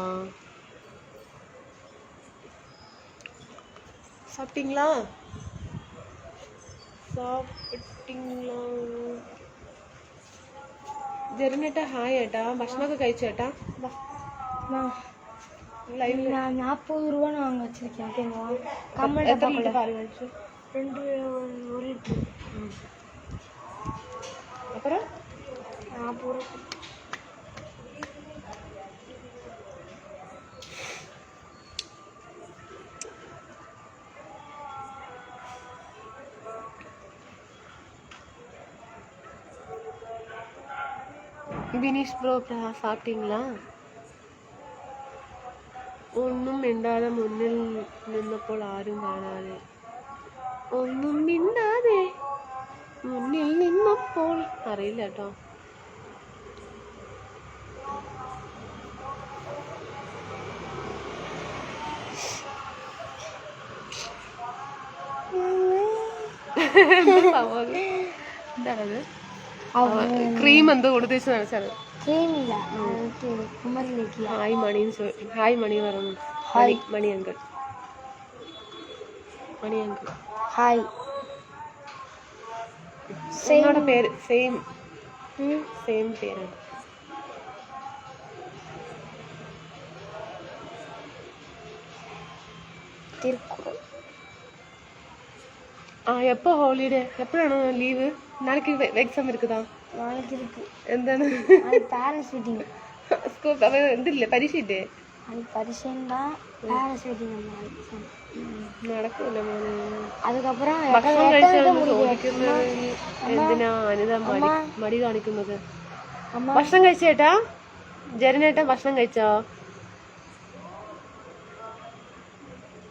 ജെറിനേട്ടാ ഹായ് ഏട്ടാ. ഭക്ഷണമൊക്കെ കഴിച്ചേട്ടാ? நான் 40 ரூபா நான் வச்சிருக்கேன். ஓகேவா? கம்மல் டப்பாக்குள்ள பால் வாங்கிச்சு 1 லிட்டர். அப்புறம் 40 ரூபா. வினீஷ் ப்ரோ சாப்பிட்டீங்களா? ഒന്നും മിണ്ടാതെ മുന്നിൽ നിന്നപ്പോൾ ആരും കാണാതെ ഒന്നും മിണ്ടാതെ മുന്നിൽ നിന്നപ്പോൾ അറിയില്ല കേട്ടോ. എന്താണത്? ക്രീം എന്തോ കൊടുത്തേച്ച് നനച്ചാണ്. ഹായ് മണി, ഹായ് മണി പറഞ്ഞു. ഹായ് മണി അങ്കിൾ, മണി അങ്കിൾ ഹായ്. എന്നോட പേര് സെയിം പേരാണ്. எப்போ ஹாலிடே? எப்படானு லீவு? நாளைக்கு எக்ஸாம் இருக்குதா? நாளைக்கு இருக்கு. എന്താണ്? Parents meeting. സ്കൂൾ എന്തില്ലേ? പരീക്ഷ ഇല്ലേ? பரிசைன்னா பேரண்ட்ஸ் மீட்டிங் നടക്കൂല മോനെ. அதுக்கப்புறம் ഭക്ഷണം കഴിച്ചാൽ ചോദിക്കുന്നത് എന്തിനാ അനിത മടി കാണിക്കുന്നത്? ഭക്ഷണം കഴിച്ചേട്ടാ? ജരനേട്ടൻ ഭക്ഷണം കഴിച്ചോ?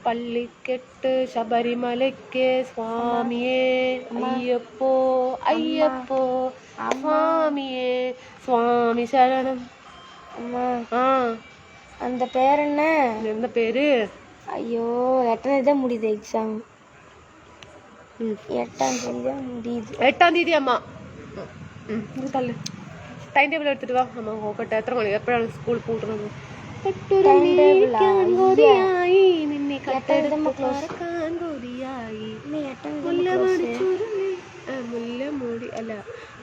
പള്ളിക്കെട്ട് ശബരിമലയ്ക്ക് സ്വാമിയേ അയ്യപ്പോ അയ്യപ്പോ സ്വാമിയേ സ്വാമി ശരണം. அந்த பேர் என்ன? என்ன பேரு? ஐயோ 8ஆம் தேதி தான் முடியுது எக்ஸாம். 8ஆம் தேதி தான் முடியுது. 8ஆம் தேதி അമ്മ തള്ളു. ടൈം ടേബിൾ എടുത്തിട്ട് വാ അമ്മ നോക്കട്ടെ എത്ര മണി എപ്പോഴാണ് സ്കൂൾ പൂട്ടുന്നത്.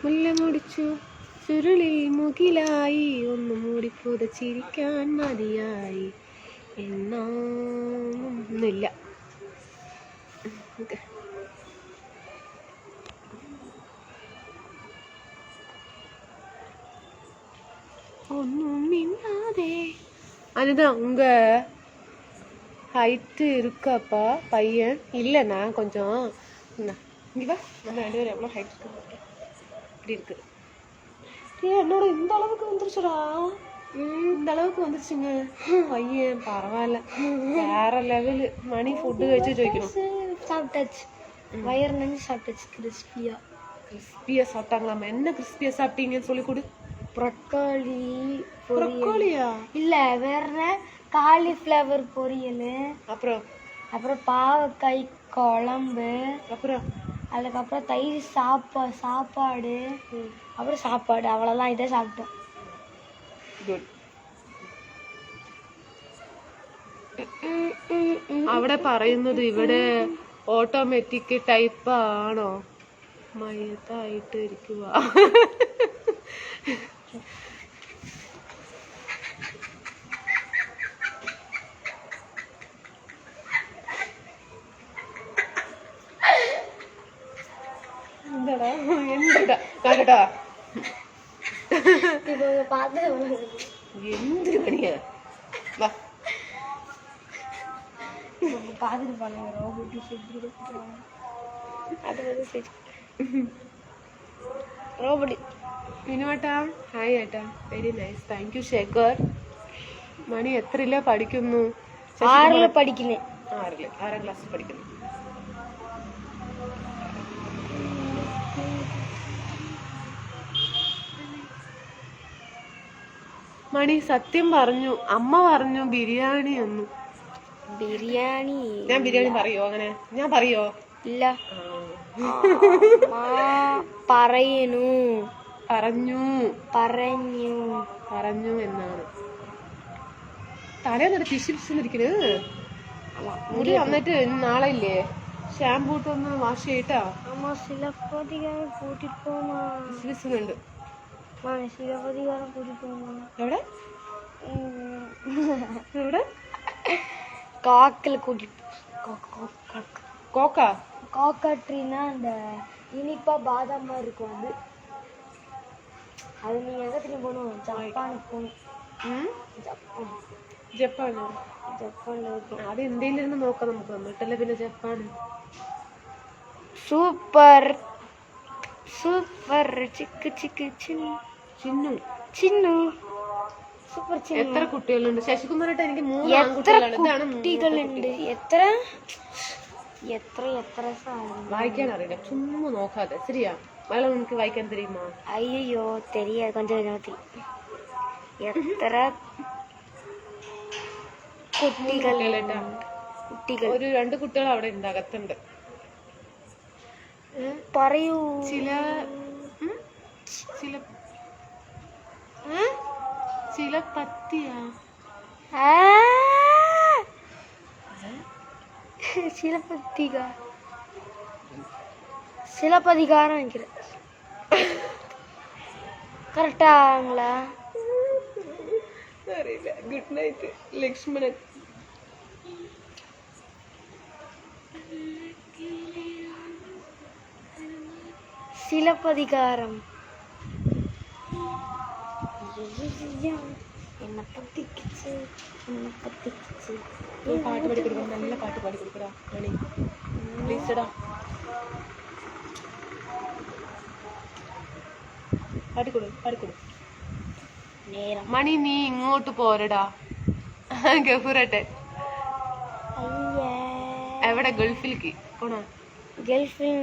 മുല്ലമുടിച്ചു ചുരുളിൽ മുകിലായി ഒന്ന് മൂടി പുതച്ചിരിക്കാൻ മതിയായി എന്നൊന്നുമില്ല. ஒன்றும் மின்னாதே. அனிதா உங்க ஹைட்டு இருக்காப்பா பையன்? இல்லைண்ணா கொஞ்சம் இங்கே வா, நம்ம 2 பேரும் எவ்வளோ ஹைட் இருக்கு இப்படி இருக்கு. என்னோட இந்த அளவுக்கு வந்துருச்சுடா. இந்த அளவுக்கு வந்துருச்சுங்க பையன். பரவாயில்ல, வேற லெவலு. மணி ஃபுட்டு കഴിച്ച് ചോദിക്കണം. சாப்பிட்டாச்சு, வயிறு நஞ்சு சாப்பிட்டாச்சு. கிறிஸ்பியா சாப்பிட்டாங்களாமா? என்ன கிறிஸ்பியா சாப்பிட்டீங்கன்னு சொல்லி கொடு. ப்ரொக்கோலி. ப்ரொக்கோலியா? இல்ல, வேற காலிஃப்ளவர் பொரியல், அப்புறம் பாவக்காய் குழம்பு, அப்புறம் அதுக்கப்புறம் தயிர் சாப்பாடு, அப்புறம் சாப்பாடு. அவ்வளோதான், இதை சாப்பிட்டோம். അവിടെ പറയുന്നത് ഇവിടെ ഓട്ടോമാറ്റിക് ടൈപ്പ് ആണോ? മയത്തായിട്ട് ഇരിക്കുക. എന്താടാ എന്താ കാട്ടാ എന്തൊരു പണിയാ? വാ பார்த்துட்டு பாருங்க. ரோபோட் அது வந்து சரி. ரோபோட் വിനുവേട്ടാ ഹായ് ഏട്ടാ, very nice, thank you Shekhar. Mani എത്രയില്ല പഠിക്കുന്നു? 6ൽ പഠിക്കുന്നേ. 6ാം ക്ലാസ്സിൽ പഠിക്കുന്നു. മണി സത്യം പറഞ്ഞു, അമ്മ പറഞ്ഞു ബിരിയാണി ഒന്നു. ബിരിയാണി ഞാൻ ബിരിയാണി പറയോ? അങ്ങനെ ഞാൻ പറയോ? ഇല്ല, പറയുന്നു. പറഞ്ഞു എന്നാണ്. തലേന്നൊരു പിശിരിക്കുന്നത്. മുടി വന്നിട്ട് നാളെ ഇല്ലേ ഷാമ്പൂ ഇട്ടൊന്ന് വാഷ് ചെയ്തിട്ടാ. ശിലപ്പതികാരം കൂട്ടിട്ട് പോണുണ്ട്. എവിടെ എവിടെ காக்கில் கூட்டிட்டு கோக்கா காக்காட்ரினா அந்த இனிப்பா பாதாம் மாதிரி இருக்கும் அது. அது நீங்க எங்க திரும்பி போகணும்? ஜப்பானுக்கு போகணும். ജപ്പാൻ ജപ്പാനോ? ജപ്പാനിൽ അത് ഇന്ത്യയിലിരുന്ന് നോക്കാം നമുക്ക്. വന്നിട്ടല്ലേ പിന്നെ ജപ്പാൻ. സൂപ്പർ സൂപ്പർ ചിക്ക് ചിക്ക് ചിന്നു ചിന്നു ചിന്നു സൂപ്പർ ചിന്നു. എത്ര കുട്ടികളുണ്ട് ശശികുമാരേട്ട? എനിക്ക് 3 എത്ര ആൺകുട്ടികളാണ്. ഇതാണ് കുട്ടികളുണ്ട്? എത്ര എത്ര എത്ര വായിക്കാൻ അറിയില്ല. ചുമ്മാ നോക്കാതെ. ശരിയാ? മലയാളം എനിക്ക് വായിക്കാൻ தெரியுமா? അയ്യോ தெரியாது. கொஞ்சம் கொஞ்சம் എത്ര കുട്ടികളുണ്ട്? കുട്ടികൾ ഒരു 2 കുട്ടികൾ അവിടെ ഉണ്ട്, അകത്തുണ്ട്. പറയൂ. ചില ചില ചില പത്തിയാ சிலப்பதிகாரம் நினைக்கிறேன். கரெக்டாங்களா? അറിയില്ല. Good night Lakshmanan. சிலப்பதிகாரம் என்ன பத்திக்கிச்சு என்ன பத்திக்கிச்சு. പാട്ട് പാടി കൊടുക്കണം. നല്ല പാട്ട് പാടി കൊടുക്കടാ മണി, പ്ലീസ്. പാടിക്കൊടു. നേരം മണി നീ ഇങ്ങോട്ട് പോരടാ. ഗഫൂരട്ടെ എവിടെ? ഗൾഫിലേക്ക് പോണോ? ഗൾഫിൽ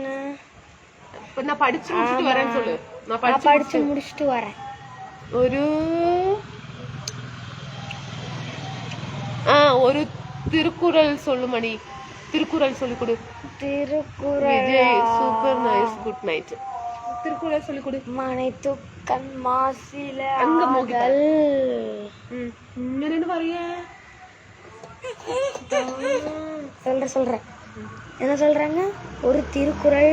நான் படிச்சு முடிச்சிட்டு வரேன்னு சொல்லு. நான் படிச்சு முடிச்சிட்டு வரேன். ஒரு திருக்குறள் சொல்லு மணி. திருக்குறள் சொல்லி கொடு. Thirukkural. Vijay super nice. Good night. Thirukkural சொல்லி கொடு. மனைத்துக்கண் மாசில அங்க மோகல். என்னன்னு பாருங்க. சொல்றேன். என்ன சொல்றாங்க? ஒரு திருக்குறள்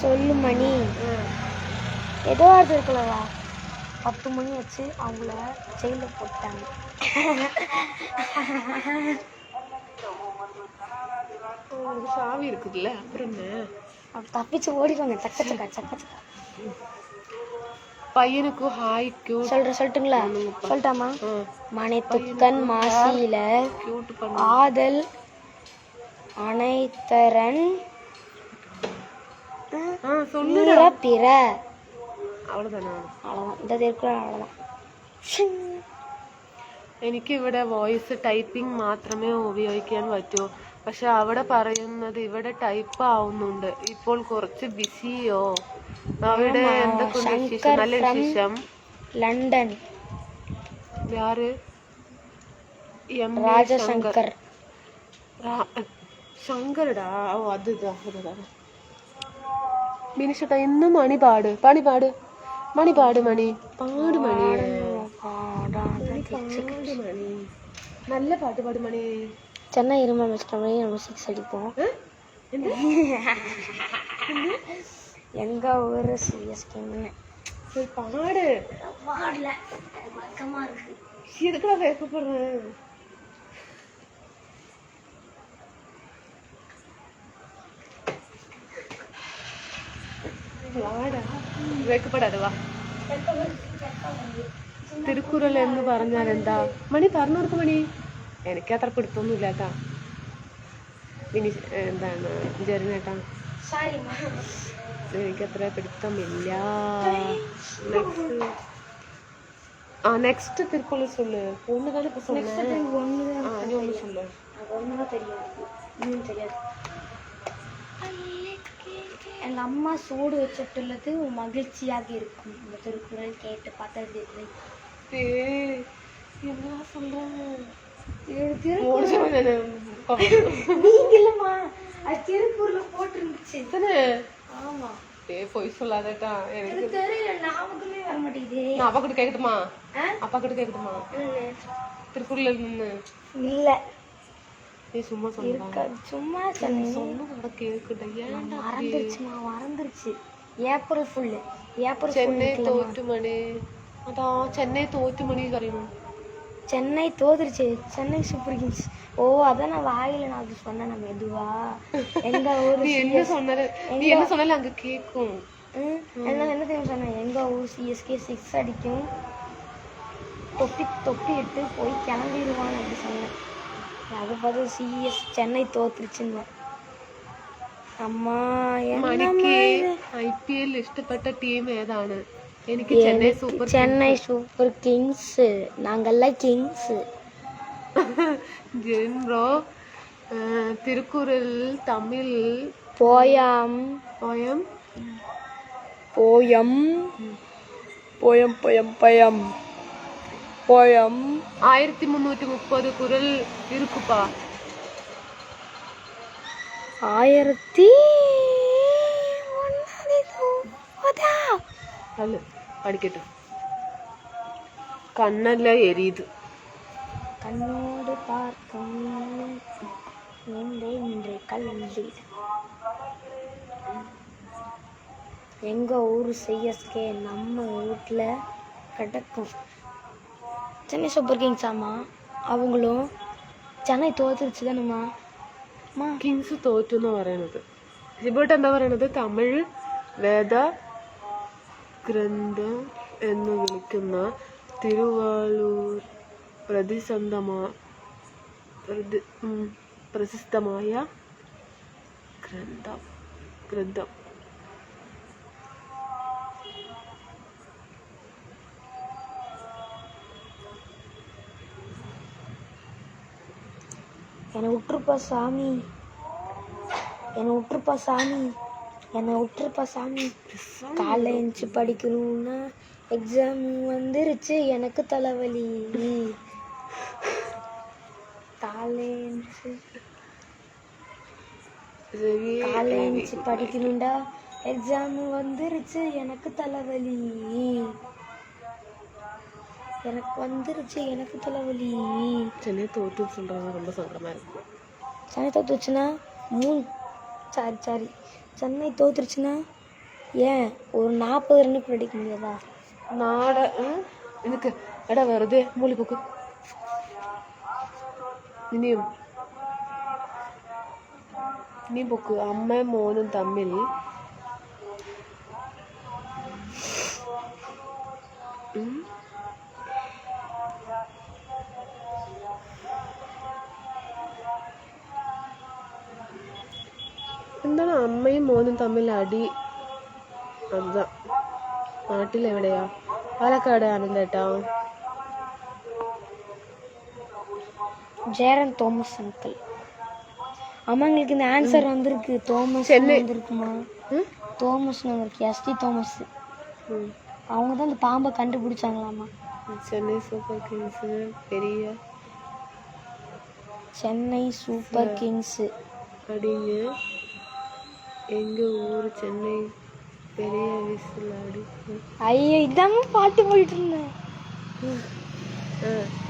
சொல்லு மணி. ஏதோ அது இருக்குல்லவா, 10 மணி வச்சு அவங்கள ஜெயிலில் போட்டாங்க. சாவி இருக்குதுல்ல, அப்புறம் என்ன? தப்பிச்சு ஓடிடுவாங்க. சக்க சக்கா சக்க சக்கா. பையனுக்கு ஹாய் கியூட் சொல்லட்டுங்களா? சொல்லட்டாமா? மனைத்துக்கண் மாசியில ஆதல் அனைத்தரன் பிற. അவ்வளോതാണോ? இந்த திருக்குறள் அவ்வளோதான். എനിക്ക് ഇവിടെ വോയിസ് ടൈപ്പിംഗ് മാത്രമേ ഉപയോഗിക്കാൻ പറ്റൂ. പക്ഷെ അവിടെ പറയുന്നത് ഇവിടെ ടൈപ്പ് ആവുന്നുണ്ട്. ഇപ്പോൾ കുറച്ച് ബിസിയോ? അവിടെ എന്തൊക്കെ വിശേഷം? നല്ല വിശേഷം. ലണ്ടൻ. யாரு? ராஜசங்கர். ശങ്കരടാ. ഓ அதுதான். മിനിഷട്ടാ ഇന്ന് മണി പാട്. മണി പാട് മണി. പാട് മണി. നല്ല പാട്ട് പാട് മണി. சென்னை இருமல் வச்சுட்டோம்னே நம்ம 6 அடிப்போம். எங்க ஊர் சிஎஸ்கேன்னு பாடு. பாடல, வழக்கமா இருக்கு. எதுக்குடா வேகப்படுறேன்? വാടാ, വെക്കപ്പെടാതെ വാ. തിരുക്കുറൾ എന്ന് പറഞ്ഞാൽ എന്താ? മണി പറഞ്ഞു കൊടുത്ത മണി. എനിക്ക് അത്ര പിടുത്തൊന്നുമില്ല കേട്ടാ. ഇനി എന്താണ് ജെറിനേട്ടാ, എനിക്കത്ര പിടുത്തമില്ല. നെക്സ്റ്റ് തിരുക്കുറൾ சொல்லு. ஒண்ணுதானே இப்ப சொன்னேன். நீ ஒண்ணு சொல்லு. ஒண்ணுதான் தெரியும். இன்னும் தெரியாது. எங்கள் அம்மா சூடு வச்சுட்டுள்ளது மகிழ்ச்சியாக இருக்கும். இந்த திருக்குறள் கேட்டு பார்த்தது. என்ன சொல்றேன்? நீங்க இல்லம்மா, அது திருக்குறள் போட்டுருந்துச்சு. ஆமா. போய் சொல்லாதட்டா. எனக்கு தெரியல, ஞாபகமே வர மாட்டேங்குது. நான் அப்பா கிட்ட கேட்கட்டுமா? அப்பா கிட்ட கேட்கட்டுமா? திருக்குறள் இல்ல, நீ சும்மா சொல்லுங்க. சும்மா சொன்ன கேக்குடா. ஏன் மறந்துருச்சு. April full. சென்னை தோற்று மணி. அதான் சென்னை தோற்று மணி கரையணும். சென்னை தோத்துருச்சு. சென்னை சூப்பர் கிங்ஸ் ஓ அதான் நான் வாயில நான் அது சொன்னேன் மெதுவா. எங்க ஊர் நீ என்ன சொன்னாலும் அங்க கேக்கும். என்ன தெரியும் சொன்னேன், எங்க ஊர் சிஎஸ்கே 6 அடிக்கும், தொப்பி தொப்பி இட்டு போய் கிளம்பிடுவான்னு அப்படி சொன்னேன். அதை பார்த்து சென்னை தோத்துருச்சுன்னு. അമ്മ മണിക്ക് IPL ഇഷ്ടപ്പെട്ട ടീം ഏതാണ്? എനിക്ക് ചെന്നൈ സൂപ്പർ കിങ്സ്. നാങ്കെല്ലാം Kings. Jen bro, Thirukkural Tamil poem poem poem poem poem poem poem 1330 കുറൾ இருக்குப்பா. 1130 പഠിക്കട്ടെ. കണ്ണെല്ലാം എരിയുது. കണ്ണോട് പാർക്കും കല്ല്. எங்க ஊர் சிஎஸ்கே நம்ம வீட்டில் கிடக்கும். Chennai super Kings. ஆமாம், அவங்களும் சென்னை தோத்துருச்சு தானேம்மா. കിങ്സ് തോറ്റു എന്ന് പറയണത്. ഹിബോട്ട് എന്താ പറയണത്? തമിഴ് വേദ ഗ്രന്ഥം എന്ന് വിളിക്കുന്ന തിരുവാളൂർ പ്രസിദ്ധമായ ഗ്രന്ഥം. என்னை விட்டுருப்பா சாமி. காலைல எழுந்துச்சு படிக்கணும்னா எக்ஸாம் வந்துருச்சு, எனக்கு தலைவலி. காலைல எழுந்துச்சு படிக்கணும்டா, எக்ஸாம் வந்துருச்சு, எனக்கு தலைவலி. சென்னை தோற்று சொல்றாங்க, ரொம்ப சங்கடமா இருக்கு. சென்னை தோத்துருச்சுன்னா சென்னை தோத்துருச்சுன்னா ஏன் ஒரு 40 ரன்னுக்கு அடிக்க முடியாதா? എനിക്ക് എടാ വെറുതെ മൂളി പോക്ക്. ഇനിയും പോക്ക്. അമ്മയും മോനും തമ്മിൽ എന്താണ് അമ്മയും മോനും തമ്മിൽ അടി? അതാ നാട്ടിലെവിടെയാ? പാലക്കാട് ആനന്ദേട്ടാ. Jayaran Thomas uncle. அம்மாங்களுக்கு இந்த ஆன்சர் வந்திருக்கு. தோமஸ் வந்திருக்குமா? தோமஸ்னு வந்திருக்கு. ST Thomas. அவங்க தான் இந்த பாம்பை கண்டுபிடிச்சாங்களாமா. சென்னை சூப்பர் கிங்ஸ் பெரிய சென்னை சூப்பர் கிங்ஸ் அடிங்க. எங்க ஊர் சென்னை பெரிய விசில் அடிக்கும். ஐயோ, இதாங்க பாட்டு போயிட்டு இருந்தேன்.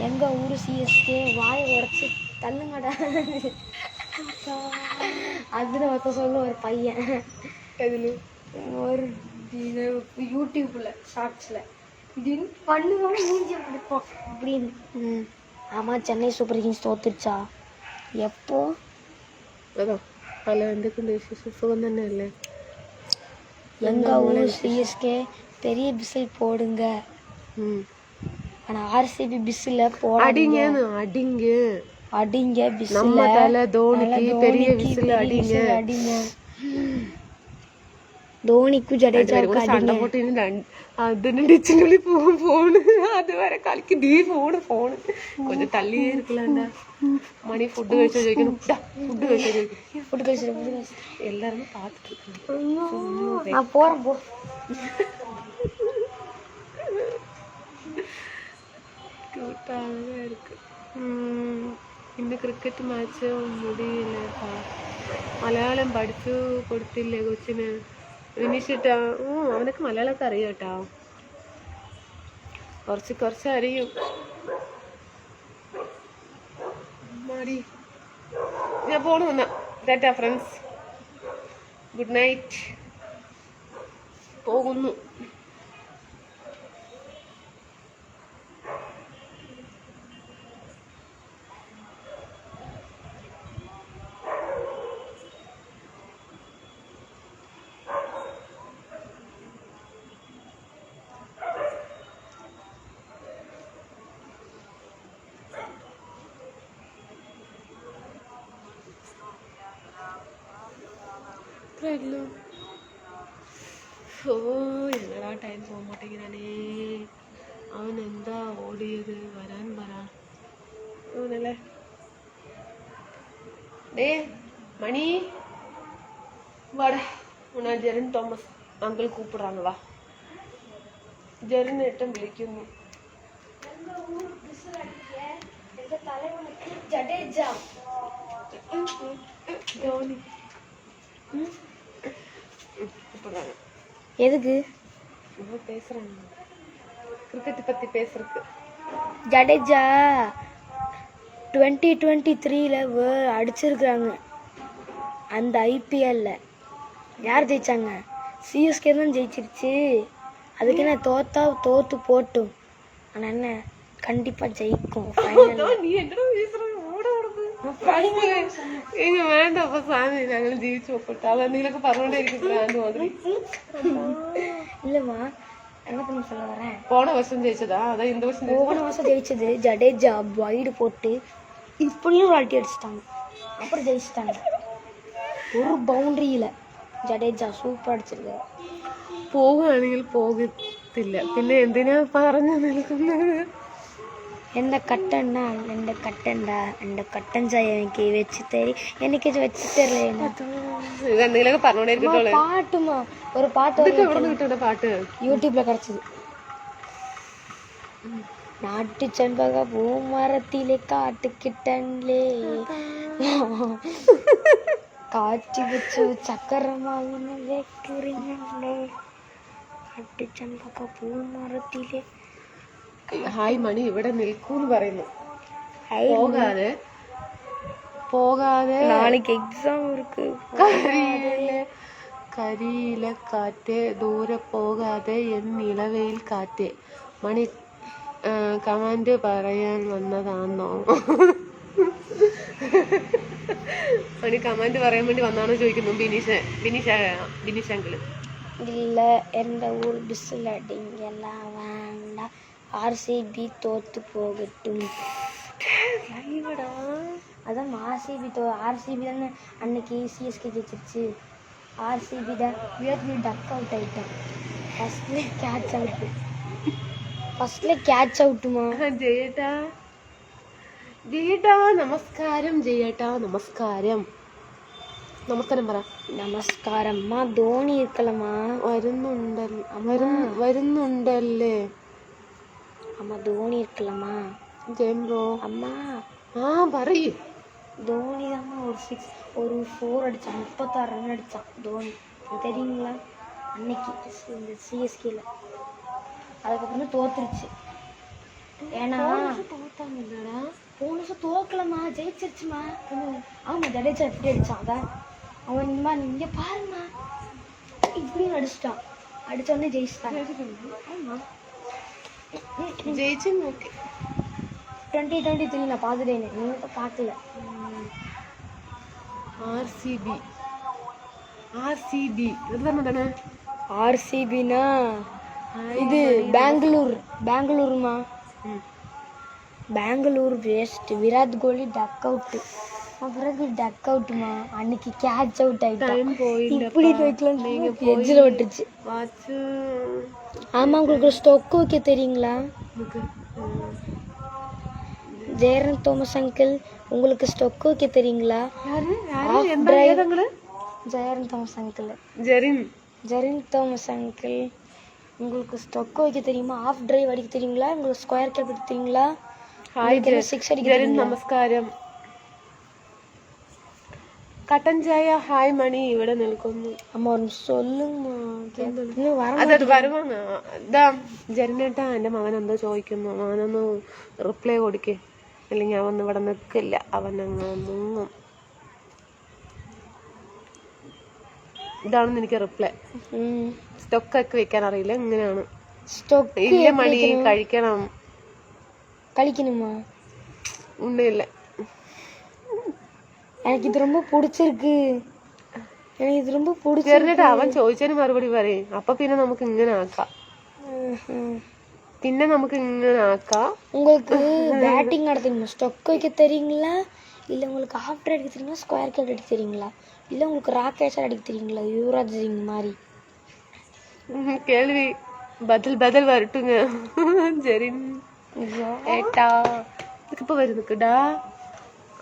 எங்க ஊர் சிஎஸ்கே வாயை உடச்சி தள்ளுங்கடா. அதுல ஒருத்த சொல்ல ஒரு பையன் ஒரு யூடியூப்ல ஷார்ட்ஸ்ல இப்படின்னு பண்ணுவாங்க, மூஞ்சி பிடிப்போம் அப்படின்னு. ஆமா, சென்னை சூப்பர் கிங்ஸ் தோத்துருச்சா? எப்போ? அதான் பல வந்துக்குள்ள சுகம் தானே இல்லை. எங்க ஊர் சிஎஸ்கே பெரிய பிசில் போடுங்க. ஆனா ஆர்சிபி பிசில் போடாதீங்க. அடிங்க பிசில். நம்ம தல தோனிக்கு பெரிய விசில் அடிங்க. ധോണിക്കു ജഡേജാക്ക് സണ്ട പോട്ട് അതിന് ഡിച്ചിനുള്ളി ഫോണ് അതുവരെ കളിക്ക് നീ ഫോണ് കൊഞ്ചം തള്ളിയേ ഇരിക്കലാണ്ട. മണി ഫുഡ് കഴിച്ചാൽ ചോദിക്കണം. ഫുഡ് കഴിച്ചാൽ எல்லாருமே பார்த்துட்டு இருக்காங்க. நான் போறேன் போ. ക്യൂട്ടാണ് ഇருக்கு. ഇന്ന് ക്രിക്കറ്റ് മാച്ച് മുടിയില്ല. മലയാളം പഠിച്ചു കൊടുത്തില്ലേ കൊച്ചിന്? വിനിഷിട്ടാ അവനക്ക് മലയാളമൊക്കെ അറിയാം കേട്ടോ. കുറച്ച് അറിയും. മടി ഞാൻ പോണു വന്ന ടാറ്റാ ഫ്രണ്ട്സ്. Good night. പോകുന്നു. ഇല്ലല്ലോ. ഓ എന്നടാ ടൈം പോകാൻ മാട്ടേങ്ങനാണേ. അവൻ എന്താ ഓടിയത്? വരാൻ പറ അവനല്ലേ. டே மணி வாடா, உன்னை ஜெரின் തോമസ് അങ്കിൾ கூப்பிடுறாங்க வா. ജെറിനേട്ടൻ വിളിക്കുന്നു. ധോണി எதுக்கு பேசுறாங்க, கிரிக்கெட் பத்தி பேசுறதுக்கு. ஜடேஜா 2023 அடிச்சிருக்கிறாங்க. அந்த ஐபிஎல்ல யார் ஜெயிச்சாங்க? சிஎஸ்கே தான் ஜெயிச்சிருச்சு. அதுக்கு என்ன தோத்து போட்டும். ஆனால் என்ன கண்டிப்பாக ஜெயிக்கும். நீ என்னடா பேசுற? எங்க வேண்டாப்பா சாமி, நாங்களும் ஜீவிச்சு போட்டோம். அவன் நீங்களுக்கு பரவாயில்ல இருக்கு. இல்லைம்மா, என்ன பண்ண சொல்ல வரேன், போன வருஷம் ஜெயிச்சதா? அதான் இந்த வருஷம். போன வருஷம் ஜெயிச்சது ஜடேஜா வைடு போட்டு இப்படியும் வாட்டி அடிச்சிட்டாங்க. அப்புறம் ஜெயிச்சிட்டாங்க. ஒரு பவுண்டரியில் ஜடேஜா சூப்பர் அடிச்சிருக்காரு. പോകുകയാണെങ്കിൽ പോകത്തില്ല, പിന്നെ എന്തിനാ പറഞ്ഞു നിൽക്കുന്നത്? എൻ്റെ കട്ടണ്ണ എൻ്റെ കട്ടണ്ട എൻ്റെ കട്ടൻ ചായ എനിക്ക് വെച്ച് തരി, എനിക്ക് വെച്ച് തരില്ല. എന്തെങ്കിലുമൊക്കെ പറഞ്ഞോണ്ടിരിക്കട്ടോളെ. പാട്ടുമാ, ഒരു പാട്ട് കിട്ടുന്ന പാട്ട് യൂട്യൂബിൽ കിടച്ചത്. നാട്ടു ചെമ്പക പൂമരത്തിലെ കാട്ടുകിട്ടല്ലേ കാറ്റ് വെച്ചു ചക്കരമാവിനെ വെക്കുറിഞ്ഞല്ലേ നാട്ടു ചെമ്പക പൂമരത്തിലെ. ഹായ് മണി ഇവിടെ നിൽക്കൂന്ന് പറയുന്നു. പോകാതെ നാളേക്ക് എക്സാം ഇருக்கு. കരിയില കാറ്റേ ദൂരെ പോകാതെ എന്നിളവയിൽ കാറ്റേ. മണി കമാൻഡ് പറയാൻ വന്നതാണോ? മണി കമാൻഡ് പറയാൻ വേണ്ടി വന്നാണോ ചോദിക്കുന്നു ബിനീഷ് അങ്കിള്. ഇല്ല, എൻ്റെ ഊർ ബിസിലടിങ്ങെല്ലാം വേണ്ട, RCB തോത്തു പോകട്ടും. அதான் RCB தானே அன்னைக்கு சிஎஸ்கே ஜெயிச்சிருச்சு. RCB தான் விராட் கோலி டக் அவுட் ஆகிட்டான். ஃபர்ஸ்ட்ல கேட்ச் அவுட்டுமா. ജയേട്ടാ ജയേട്ടാ നമസ്കാരം. ജയേട്ടാ നമസ്കാരം. നമസ്കാരം പറ. നമസ്കാരம்மா. ധോണി இருக்கலம்மா. വരുന്നുണ്ടല്ലേ. அம்மா ധോണി இருக்கலம்மா. ജയം ബ്രോ. அம்மா പറയൂ. ധோனி தாம்மா ஒரு 4 அடிச்சான், 36 ரன் அடிச்சான் தோனி, தெரியுங்களா? அன்னைக்கு இந்த சிஎஸ்கேல. அதுக்கப்புறம் தோத்துருச்சு. ஏன்னா தோத்தாங்கடா. போன வருஷம் தோக்கலம்மா, ஜெயிச்சிருச்சுமா. ஆமா, ஜடேஜா எப்படி அடிச்சான் அதான். அவன் இங்க பாருமா இப்படியும் அடிச்சிட்டான். அடிச்சோடனே ஜெயிச்சிட்டான். ஆமா, ஜெயிச்சு. ஓகே, 2023 நான் பார்த்துட்டேன். நீங்க பார்க்கல. RCB இது தானே. RCBனா இது பெங்களூர்மா. பெங்களூர் வேஸ்ட். விராட் கோலி டக் அவுட்மா. அன்னைக்கு கேட்ச் அவுட் ஆயிட்டான். இப்படி வைக்கலாம், எட்ஜில் விட்டுருச்சு. ஆமா, உங்களுக்கு ஸ்டொக் வைக்க தெரியுங்களா? ஜெயரன் தோமஸ் அங்கிள், உங்களுக்கு ஸ்டொக் வைக்க தெரியுங்களா? Jayaran Thomas uncle. Jerin Thomas uncle, உங்களுக்கு ஸ்டொக் வைக்க தெரியுமா? ஆஃப் டிரைவ் அடிக்க தெரியுங்களா? உங்களுக்கு ஸ்கொயர் கேப் அடிக்க தெரியுங்களா? சிக்ஸ் அடிக்க தெரியுங்களா? நமஸ்காரம். കട്ടൻ ചായ. ഹായ് മണി ഇവിടെ നിൽക്കുന്നു. അമ്മ சொல்லுங்க. വരുവാങ്ങ. ഇതാ ജെറിനേട്ടാ, എൻ്റെ മകൻ എന്തോ ചോദിക്കുന്നു. അവനൊന്ന് റിപ്ലൈ കൊടുക്കേ, അല്ലെങ്കിൽ അവൻ ഇവിടെ നിൽക്കില്ല. അവനങ്ങ് മുങ്ങും. ഇതാണ് എനിക്ക് റിപ്ലൈ. സ്റ്റൊക്കൊക്കെ വെക്കാൻ അറിയില്ല. ഇങ്ങനെയാണ്. ഇല്ല മണി, കഴിക്കணுமா? ഒന്നുമില്ല. எனக்கு இது ரொம்ப பிடிச்சிருக்கு. അവൻ ചോദിച്ചതിന് മറുപടി പറയും. അപ്പൊ പിന്നെ നമുക്ക് ഇങ്ങനെ ആക്കാം. உங்களுக்கு பேட்டிங் ஆட தெரியுமா? ஸ்டொக் வைக்க தெரியுங்களா? இல்லை உங்களுக்கு ஆஃப் ட்ரைவ் அடிக்க தெரியுங்களா? ஸ்கொயர் கேப் அடிக்க தெரியுங்களா? இல்லை உங்களுக்கு ராக்கெட் ஷாட் அடிக்க தெரியுங்களா? யுவராஜ் சிங் மாதிரி. கேள்வி பதில் வரட்டுங்க. ശരി ഏട്ടാ ഇതിപ്പോ വരുന്നുടാ.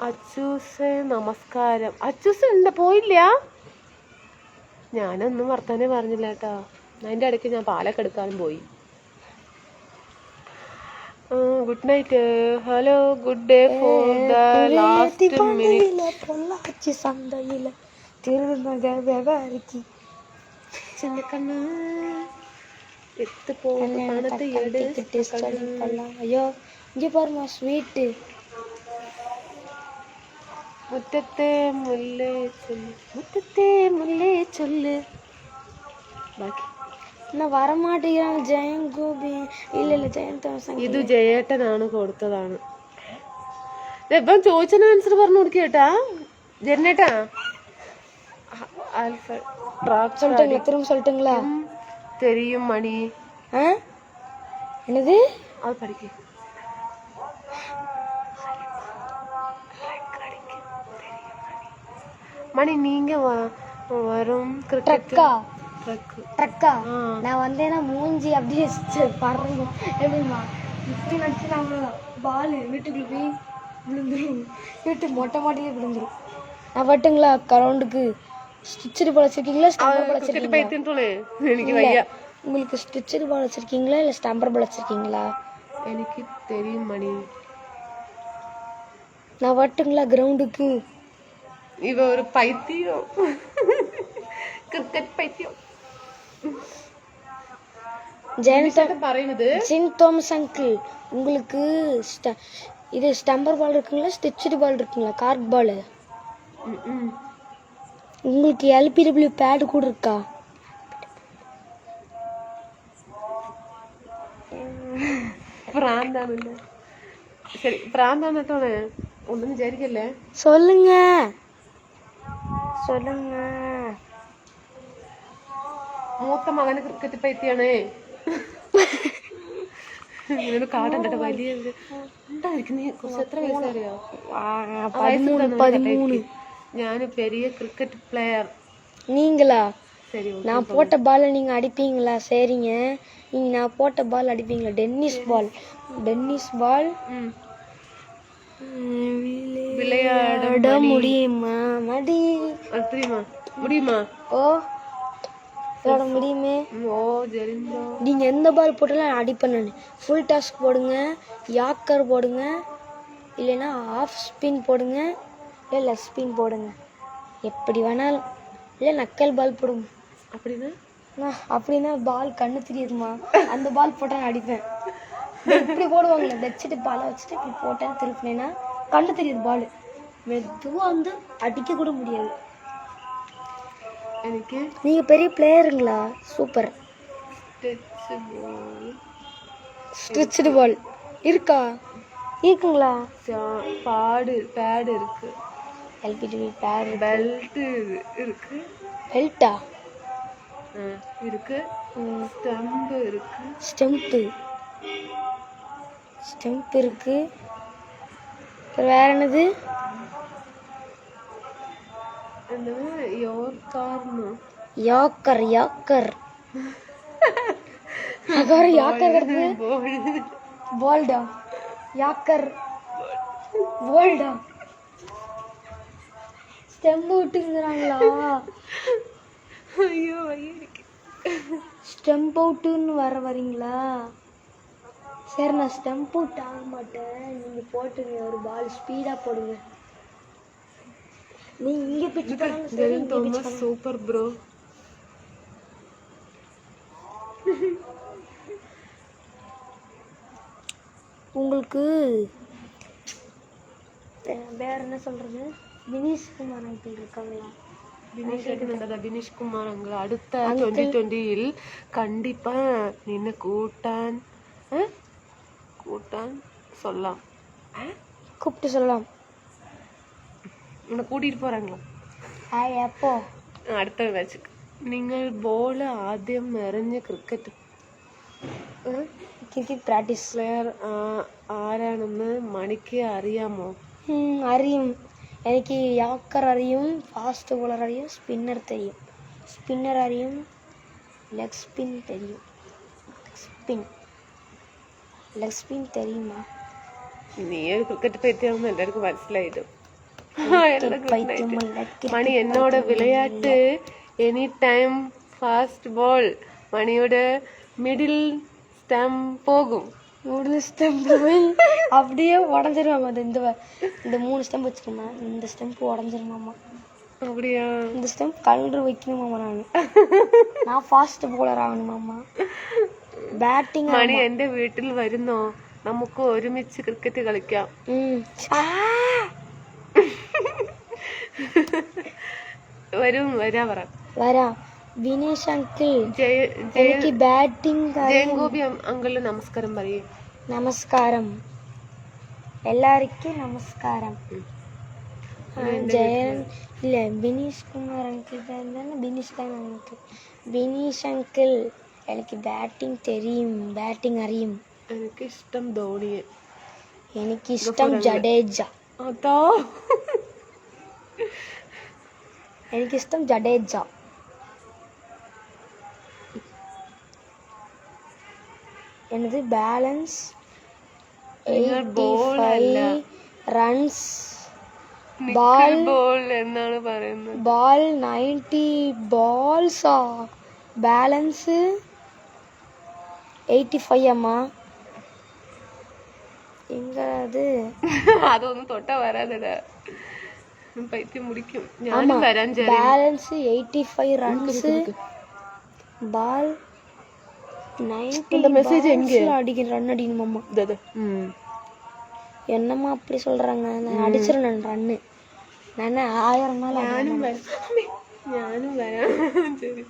അച്ചൂസ് നമസ്കാരം. അച്ചൂസ് ഉണ്ട്, പോയില്ല? ഞാനൊന്നും വർത്താനേ പറഞ്ഞില്ല കേട്ടാ. അതിൻ്റെ ഇടയ്ക്ക് ഞാൻ പാലൊക്കെ എടുക്കാനും പോയി. Good night. Hello, good day for the last minute. Pollachi സന്തയില തിരുനഗരക്കി சின்னக்கண்ணு எத்து போ பணத்தை எடு. ஐயோ இங்கே பாருமா ஸ்வீட்டு. முத்தத்தே முல்லே சொல்லு, முத்தத்தே முல்லே சொல்லு. ബാക്കി എന്നാ വരമാട്ടേങ്கிறாங்க. ജയൻ ഗോപി ഇല്ല ജയൻ തോമസ്. ഇത് ജയേട്ടനാണ് കൊടുത്തതാണ്. ഇപ്പം ചോദിച്ചതിന് ആൻസർ പറഞ്ഞു കൊടുക്കേട്ടാ. ജനേട്ടാ சொல்லிட்டுங்களா? திரும்ப சொல்லட்டுங்களா? தெரியும் மணி. என்னது அது படிக்க மணி. நீங்க வரும் ட்ரக்கா? நான் வந்தேன்னா மூஞ்சி அப்படியே படுறீங்க எப்படிமா இப்படி நடிச்சு நான் பால் வீட்டுக்குள்ள போய் விழுந்துரும். வீட்டு மொட்டை மாட்டியே விழுந்துரும். நான் வட்டுங்களா கிரவுண்டுக்கு? ஸ்டிச்சர் பால் வச்சிருக்கீங்களா? ஸ்டம்பர் பால் வச்சிருக்கீங்களா? உங்களுக்கு ஸ்டிச்சர் பால் வச்சிருக்கீங்களா இல்லை ஸ்டம்பர் பால் வச்சிருக்கீங்களா? எனக்கு தெரியும் மணி. நான் வட்டுங்களா கிரவுண்டுக்கு? இவ ஒரு பைத்தியம், கிரிக்கெட் பைத்தியம். ஜின் தோமஸ் அங்கிள், உங்களுக்கு இது ஸ்டம்பர் பால் இருக்குங்களா ஸ்டிச்சர் பால் இருக்குங்களா? கார்க் பால். உங்களுக்கு எல்பிடபிள்யூ பேட் கூட இருக்கா? പ്രാന്താണല്ലേ. ശരി, പ്രാന്താണെത്തോണ്. ഒന്നും വിചാരിക്കല്ലേ. சொல்லுங்க. മൂത്ത മകന് ക്രിക്കറ്റ് പൈത്തിയാണ്. ഇങ്ങനെ കാടുണ്ടിട്ട് വലിയ ഉണ്ടായിരിക്കും. നീ കുറച്ച് എത്ര വയസ്സറിയോ? 13. ഞാൻ பெரிய கிரிக்கெட் பிளேயர். நீங்களா? சரி, நான் போட்ட பால் நீங்க அடிப்பீங்களா? சரிங்க, நீங்க நான் போட்ட பால் அடிப்பீங்களா? டென்னிஸ் பால் விளையாட முடியுமா? முடியுமா? ஓ விளையாட முடியுமே. ஓ தெரிஞ்சோ. நீங்க எந்த பால் போட்டாலும் அடிப்பேன் நான். ஃபுல் டாஸ்க் போடுங்க, யாக்கர் போடுங்க, இல்லைன்னா ஆஃப் ஸ்பின் போடுங்க, இல்லை லெஃப்ட் ஸ்பின் போடுங்க, எப்படி வேணாலும். இல்லை நக்கல் பால் போடுங்க. அப்படின்னா பால் கண்ணு தெரியுதுமா, அந்த பால் போட்டால் நான் அடிப்பேன். இப்படி போடுவாங்களே, வச்சுட்டு பாலை வச்சுட்டு இப்படி போட்டேன்னு திருப்பினேன்னா கண்ணு தெரியுது பால். மெதுவாக வந்து அடிக்க கூட முடியாது. எனக்கு நீங்கள் பெரிய பிளேயருங்களா? சூப்பர். ஸ்டிச்சடு பால் இருக்கா? இருக்குங்களா? பேடு இருக்கு. LBW bad. பெல்ட் இருக்கு. பெல்ட்டா? இருக்கு. ஸ்டெம்ப் இருக்கு. வேற என்னது? யாக்கர் யாக்கர் பால்டா? யாக்கர் பால்டா? ஸ்டெம் அவுட்டுங்கிறாங்களா? ஐயோ ஸ்டெம்ப் அவுட்டுன்னு வரீங்களா? சரி, நான் ஸ்டெம்ப் அவுட் ஆக மாட்டேன். நீங்கள் போட்டுங்க, ஒரு பால் ஸ்பீடாக போடுங்க. நீ இங்கே பிச்சு சூப்பர் ப்ரோ. உங்களுக்கு வேற என்ன சொல்றது? வினீஷ் குமார் அங்கிள் இருக்காங்களா? வினீஷ் குமார் அங்கிள் அடுத்த 2020 கண்டிப்பா நின்று கூப்பிட்டு சொல்லலாம். உன்னை கூட்டிட்டு போறாங்களா? எப்போ? അടുത്ത മാച്ച്. നിങ്ങൾ ബോൾ ആദ്യം എറിഞ്ഞ ക്രിക്കറ്റ് പ്രാക്ടീസ് പ്ലെയർ ആരാണെന്ന് മണിക്ക് അറിയാമോ? അറിയും. எனக்கு யாக்கர் அறியும், ஃபாஸ்ட் bowler அறியும், ஸ்பின்னர் தெரியும். ஸ்பின்னர் அறியும், லெக் ஸ்பின் தெரியும். லெக் ஸ்பின் தெரியுமா? നീ ഒരു ക്രിക്കറ്റ് പറ്റിയാണെന്ന് എല്ലാവർക്കും മനസ്സിലായത്. பைத்தியமல்ல, மணி என்னோட விளையாட்டு எனி டைம் ஃபாஸ்ட் பால். மணியோட மிடில் ஸ்டம் போகும். நூடுல் ஸ்டெம்ப் போய் அப்படியே உடஞ்சிருவாமா. இந்த 3 ஸ்டெம்ப் வச்சுக்கோமா, இந்த ஸ்டெம்ப் உடஞ்சிருமாமா. அப்படியா? இந்த ஸ்டெம்ப் கலர் வைக்கணுமாமா. நான் ஃபாஸ்ட் bowler ஆகணுமாமா. ബാറ്റിംഗ് മണി എന്റെ വീട്ടിൽ വരുന്നോ? നമുക്ക് ഒരുമിച്ച് ക്രിക്കറ്റ് കളിക്കാം. വരും, വരാം. വിനേഷ് അങ്കിൾ, എനിക്ക് ബാറ്റിംഗ് ജയൻഗോപി അങ്കിളിന് നമസ്കാരം പറയേ. നമസ്കാരം, എല്ലാവർക്കും നമസ്കാരം. ജയൻ ഇല്ല, ബിനീഷ് കുമാർ അങ്കിൾ എന്താണ്? ബിനീഷ് അങ്കിൾ, എനിക്ക് ബാറ്റിംഗ് தெரியும், ബാറ്റിംഗ് അറിയും. എനിക്കിഷ്ടം ധോണിയെ. എനിക്കിഷ്ടം ജഡേജ. അതോ? എനിക്കിഷ്ടം ജഡേജ. எனது பேலன்ஸ் 85 റൺസ്. ബോൾ എന്നാണ് പറയുന്നത്. Ball 90 balls. ബാലൻസ് 85 അമ്മ. എങ്ക അത്? അതൊന്നും തൊട്ടാ വരാതെടാ, പൈത്തി മുടിക്കും. ഞാനും വരാൻ. Balance 85 runs. ബാൾ 90 மெசேஜ் எங்க அடிக்கிற ரன் அடிக்கணுமாமா. என்னம்மா அப்படி சொல்றாங்க? நான் அடிச்சிருந்தேன் ரன்னு. நான் 1000 நாள். ഞാനും വരാം. ശരി,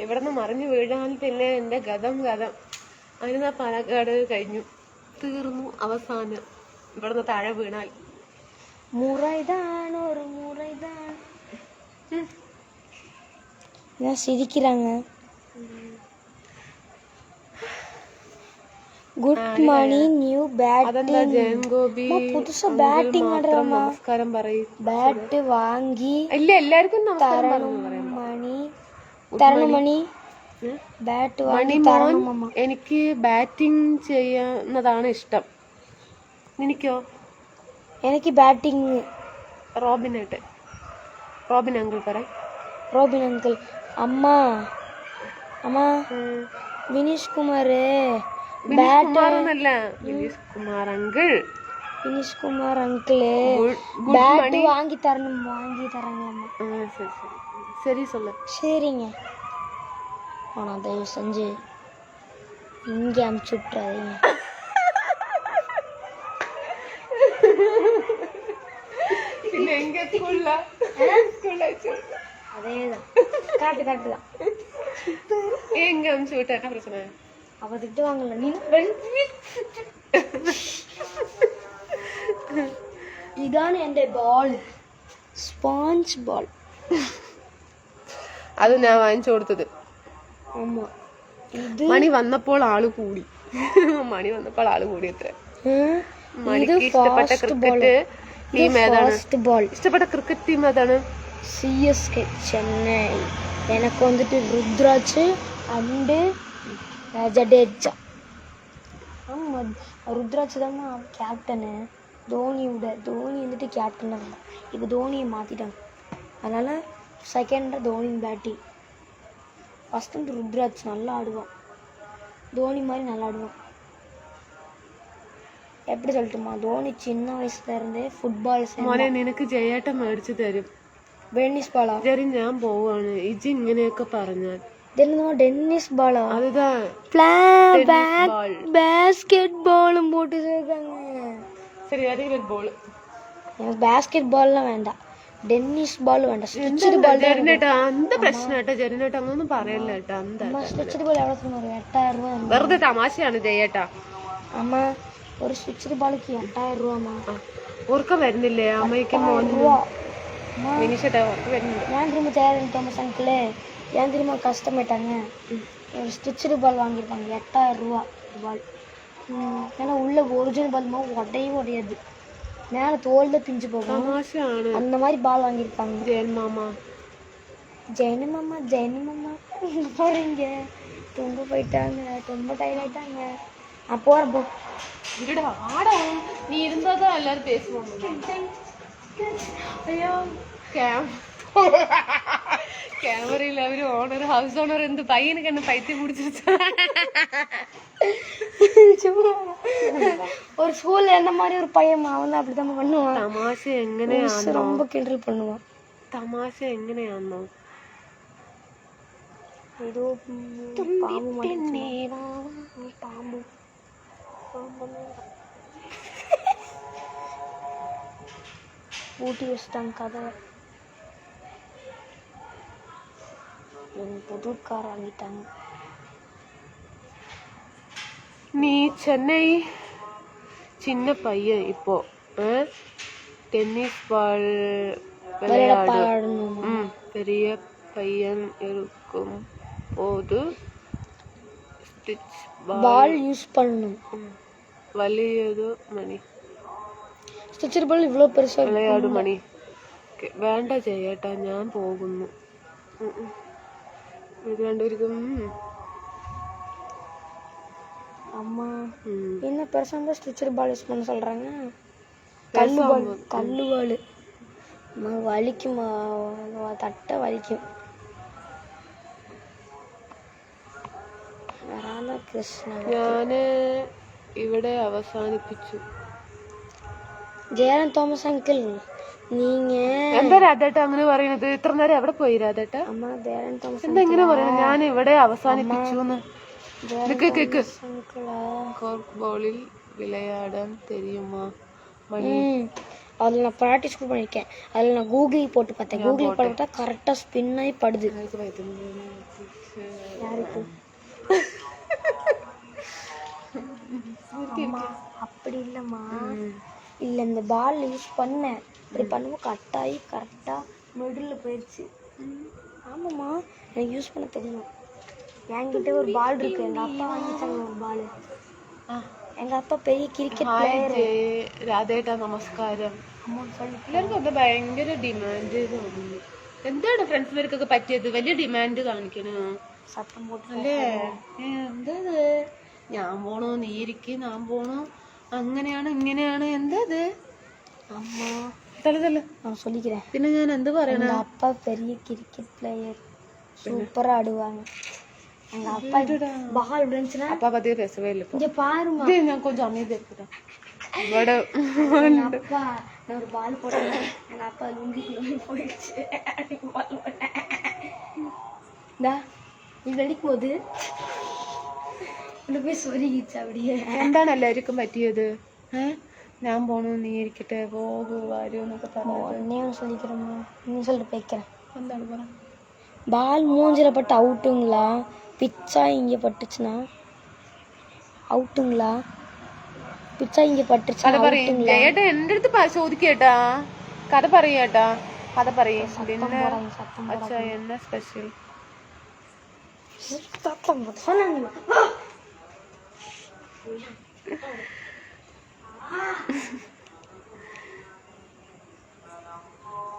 ഇവിടുന്ന് മറിഞ്ഞു വീഴാൻ പിന്നെ എന്റെ ഗതം. അതിന് പാലക്കാട് കഴിഞ്ഞു, തീർന്നു. അവസാനം ഇവിടുന്ന് താഴെ വീണാൽ മുറൈതാണ്, ഒരു മുറൈതാണ്. ഞാൻ ചിരിക്கிறாங்க. Good morning, new batting. Jayangopi പുതുസ ബാറ്റിംഗ് ആടുறமா. നമസ്കാരം പറയും. ബാറ്റ് വാങ്ങി ഇല്ല, എല്ലാവർക്കും നമസ്കാരം തരണം മണി. ബാറ്റ് വാങ്ങി തരണം മമ്മ. എനിക്ക് ബാറ്റിംഗ് ചെയ്യുന്നതാണ് ഇഷ്ടം. നിനക്കോ? എനിക്ക് ബാറ്റിംഗ്. റോബിൻ അങ്കിൾ പറ. Robin uncle. അമ്മ വിനീഷ് കുമാർ. വിനീഷ് കുമാർ അങ്കിള് ബാറ്റ് വാങ്ങി തരണം. சரி சொல்லு. சரிங்க. ஆனால் தயவு செஞ்சு இங்கே அமுச்சு விட்றாதீங்க. அதேதான், கரெக்டு தான். எங்க அமுச்சு விட்டா என்ன பிரச்சனை? அவ திட்டு வாங்கல. நீ ഇതാണ് എൻ്റെ ബോൾ, സ്പോഞ്ച് ബോൾ. അത് ഞാൻ വാങ്ങിച്ചു കൊടുത്തത്. അമ്മ മണി വന്നപ്പോൾ ആള് കൂടി. എത്ര മണിക്ക് ഇഷ്ടപ്പെട്ട ക്രിക്കറ്റ് ടീം ഏതാണ്? ഇഷ്ടപ്പെട്ട ക്രിക്കറ്റ് ടീം ഏതാണ്? CSK ചെന്നൈ. எனக்கு வந்துட்டு ருத்ராஜ் அண்டு ஜடேஜா. ஆமாம், ருத்ராஜ் தான் கேப்டனு. தோனி வந்துட்டு கேப்டனாக இருந்தான். இப்போ தோனியை மாற்றிட்டாங்க. அதனால் செகண்டாக தோனி பேட்டிங். ஃபஸ்ட் வந்து ருத்ராஜ் நல்லா ஆடுவான், தோனி மாதிரி நல்லா ஆடுவான். எப்படி சொல்லட்டுமா, தோனி சின்ன வயசுல இருந்தே ഫുട്ബോൾ. നിനക്ക് ജയേട്ടൻ മേടിച്ചു തരും. ഡെന്നിസ് ബാളാ? ശരി, ഞാൻ പോവാണ്. ഇജി ഇങ്ങനെയൊക്കെ പറഞ്ഞാൽ டென்னிஸ் பாலா? அதுதான், பேஸ்கெட் பாலும் போட்டு இருக்காங்க. சரி, வெரி குட் பால். எனக்கு பேஸ்கெட் பால்லாம் வேண்டாம், டென்னிஸ் பால் வேண்டாம். ஸ்டிச்சഡ് பால். ജെറിനേട്ടാ അന്ത പ്രശ്നേട്ടാ. ജെറിനേട്ടാ അങ്ങൊന്നും പറയല്ല കേട്ടാ. അന്ത സ്റ്റിച്ചഡ് ബാൾ എവിടെ തരുന്നത്? 8000 രൂപ. വെറുതെ തമാശയാണ് ജയേട്ടാ. അമ്മ, ഒരു സ്റ്റിച്ചഡ് ബാൾക്ക് 8000 രൂപ. അമ്മ ഓർക്കം വരുന്നില്ലേ അമ്മയ്ക്ക്? മിനിഷേട്ടാ ഓർക്കം വരുന്നില്ല. ഞാൻ திரும்ப தேவையான തോമസ് അങ്കിള്, ஏன் தெரியுமா கஷ்டமாயிட்டாங்க? ஒரு ஸ்டிச்சடு பால் வாங்கியிருப்பாங்க, 8000 ரூபா பால். ஏன்னா உள்ள ஒரிஜினல் பால் உடையவே உடையாது. மேலே தோல்ல பிஞ்சு போகும். തമാശയാണ്. அந்த மாதிரி பால் வாங்கியிருக்காங்க. ജയൻ മാമ ஜெயனு மாமா போறீங்க, ரொம்ப போயிட்டாங்க, ரொம்ப டயர்ட் ஆயிட்டாங்க. நான் போறேன் போ. இருடா ஆடா, நீ இருந்தாதான் எல்லாரும் பேசுவாங்க. ஐயோ கேமரையில் அவரு ஓனர், ஹவுஸ் ஓனர், இந்த பையனுக்கு என்ன பைத்தியம் முடிச்சிருச்சு. ஒரு ஸ்கூல்ல என்ன மாதிரி ஒரு பையன் அவன் அப்படிதான் பண்ணுவான். തമാശ എങ്ങനെയാണോ, ரொம்ப கிண்டல் பண்ணுவான். തമാശ എങ്ങനെയാണോ. ஏதோ பாம்பு பாம்பு ஊட்டி வச்சுட்டாங்க கதை. புது கார் வாங்கிட்டாங்க. நீ சென்னை சின்ன பையன் இப்போ டென்னிஸ் பால் விளையாடும் பெரிய பையன் இருக்கும் போது ஸ்டிச் பால் யூஸ் பண்ணணும். വലിയത് മണി സ്റ്റിച്ചർ ബാൾ ഇവ്വളോ പെരുസാ വിളയാടും മണി. വേണ്ട ചേട്ടാ, ഞാൻ പോകുന്നു. ഇത് രണ്ടുപേർക്കും அம்மா என்ன பெருசாக இருந்தால் ஸ்டிச்சர் பால் யூஸ் பண்ண சொல்கிறாங்க. கல்லு பால் வலிக்கும், தட்டை வலிக்கும். കൃഷ്ണ ഞാൻ ഇവിടെ അവസാനിപ്പിച്ചു. ജയൻ തോമസ് അങ്കിൾ, നീങ്ങ എന്താ രാധേട്ട അങ്ങനെ പറയുന്നത്? ഇത്ര നേരം എവിടെ പോയി രാധേട്ട? അമ്മ ജയൻ തോമസ് എന്താ ഇങ്ങനെ പറയുന്നത്? ഞാൻ ഇവിടെ അവസാനിപ്പിച്ചു. கோர்க் பாலில் விளையாட தெரியுமா மணி? அதில் நான் ப்ராக்டிஸ் கூட பண்ணியிருக்கேன். அதில் நான் கூகுள் போட்டு பார்த்தேன். கூகுள் போட்டா கரெக்டாக ஸ்பின் ஆகி படுது. யாருக்கு? அப்படி இல்லைம்மா, இல்லை இந்த பால் யூஸ் பண்ணேன். இப்படி பண்ணும்போது கட்டாகி கரெக்டாக மிடில் போயிடுச்சு. ஆமாம்மா, எனக்கு யூஸ் பண்ண தெரியும். என்கிட்ட ஒரு பால் இருக்கு, எங்கள் அப்பா வாங்கிட்டாங்க ஒரு பால். எங்கள் அப்பா பெரிய கிரிக்கெட் பிளேயர். രാധേട്ടാ നമസ്കാരം. എല്ലാവർക്കും അത് ഭയങ്കര ഡിമാൻഡ് തോന്നുന്നു. എന്താണ് ഫ്രണ്ട്സിനൊക്കെ പറ്റിയത്? വലിയ ഡിമാൻഡ് കാണിക്കണ സത്യം പോട്ട് അല്ലേ? എന്താ ഞാൻ പോണോ, നീ ഇരിക്കും, ഞാൻ പോണോ, അങ്ങനെയാണ് ഇങ്ങനെയാണ്, എന്താ അത്? അമ്മ തല நான் சொல்லிக்கிறேன். പിന്നെ ഞാൻ എന്ത് പറയണ? எங்கள் அப்பா பெரிய கிரிக்கெட் பிளேயர், சூப்பராக ஆடுவாங்க. எங்கள் அப்பா பால் விழுந்துச்சுன்னா அப்பா பத்தி பேசவே இல்லை. இங்கே பாருமா, நான் கொஞ்சம் அமைதி இருக்கேன். ഇവിടെ அப்பா நான் ஒரு பால் போட்டேன், எங்கள் அப்பா லுங்கிக்குள்ள போயிடுச்சு. இந்தா இது அடிக்கும் போது ഇവിടെ പോയി சொருகிச்சு அப்படியே. എന്താണ് എല്ലാവർക്കും പറ്റിയത്? ഞാൻ പോണു, നീ ഇരിക്കട്ടെ, പോകു വരൂ എന്നൊക്കെ പറഞ്ഞു. உடனே சொல்லிக்கிறேம்மா, நீ சொல்லிட்டு போய்க்கிறேன். എന്താണ് പറ? பால் மூஞ்சில பட்டு அவுட்டுங்களா? பிச்சா இங்கே பட்டுச்சுன்னா ഔട്ടുங்களா? പിച്ചാ ഇங்கே പട്ടുச்சுன்னா ഔട്ടുங்களா? ഏട്ടാ എൻ്റെ അടുത്ത് ചോദിക്കേട്ടാ, കഥ പറയേട്ടാ, കഥ പറയും. പിന്നെ അച്ഛാ എന്നാ സ്പെഷ്യൽ?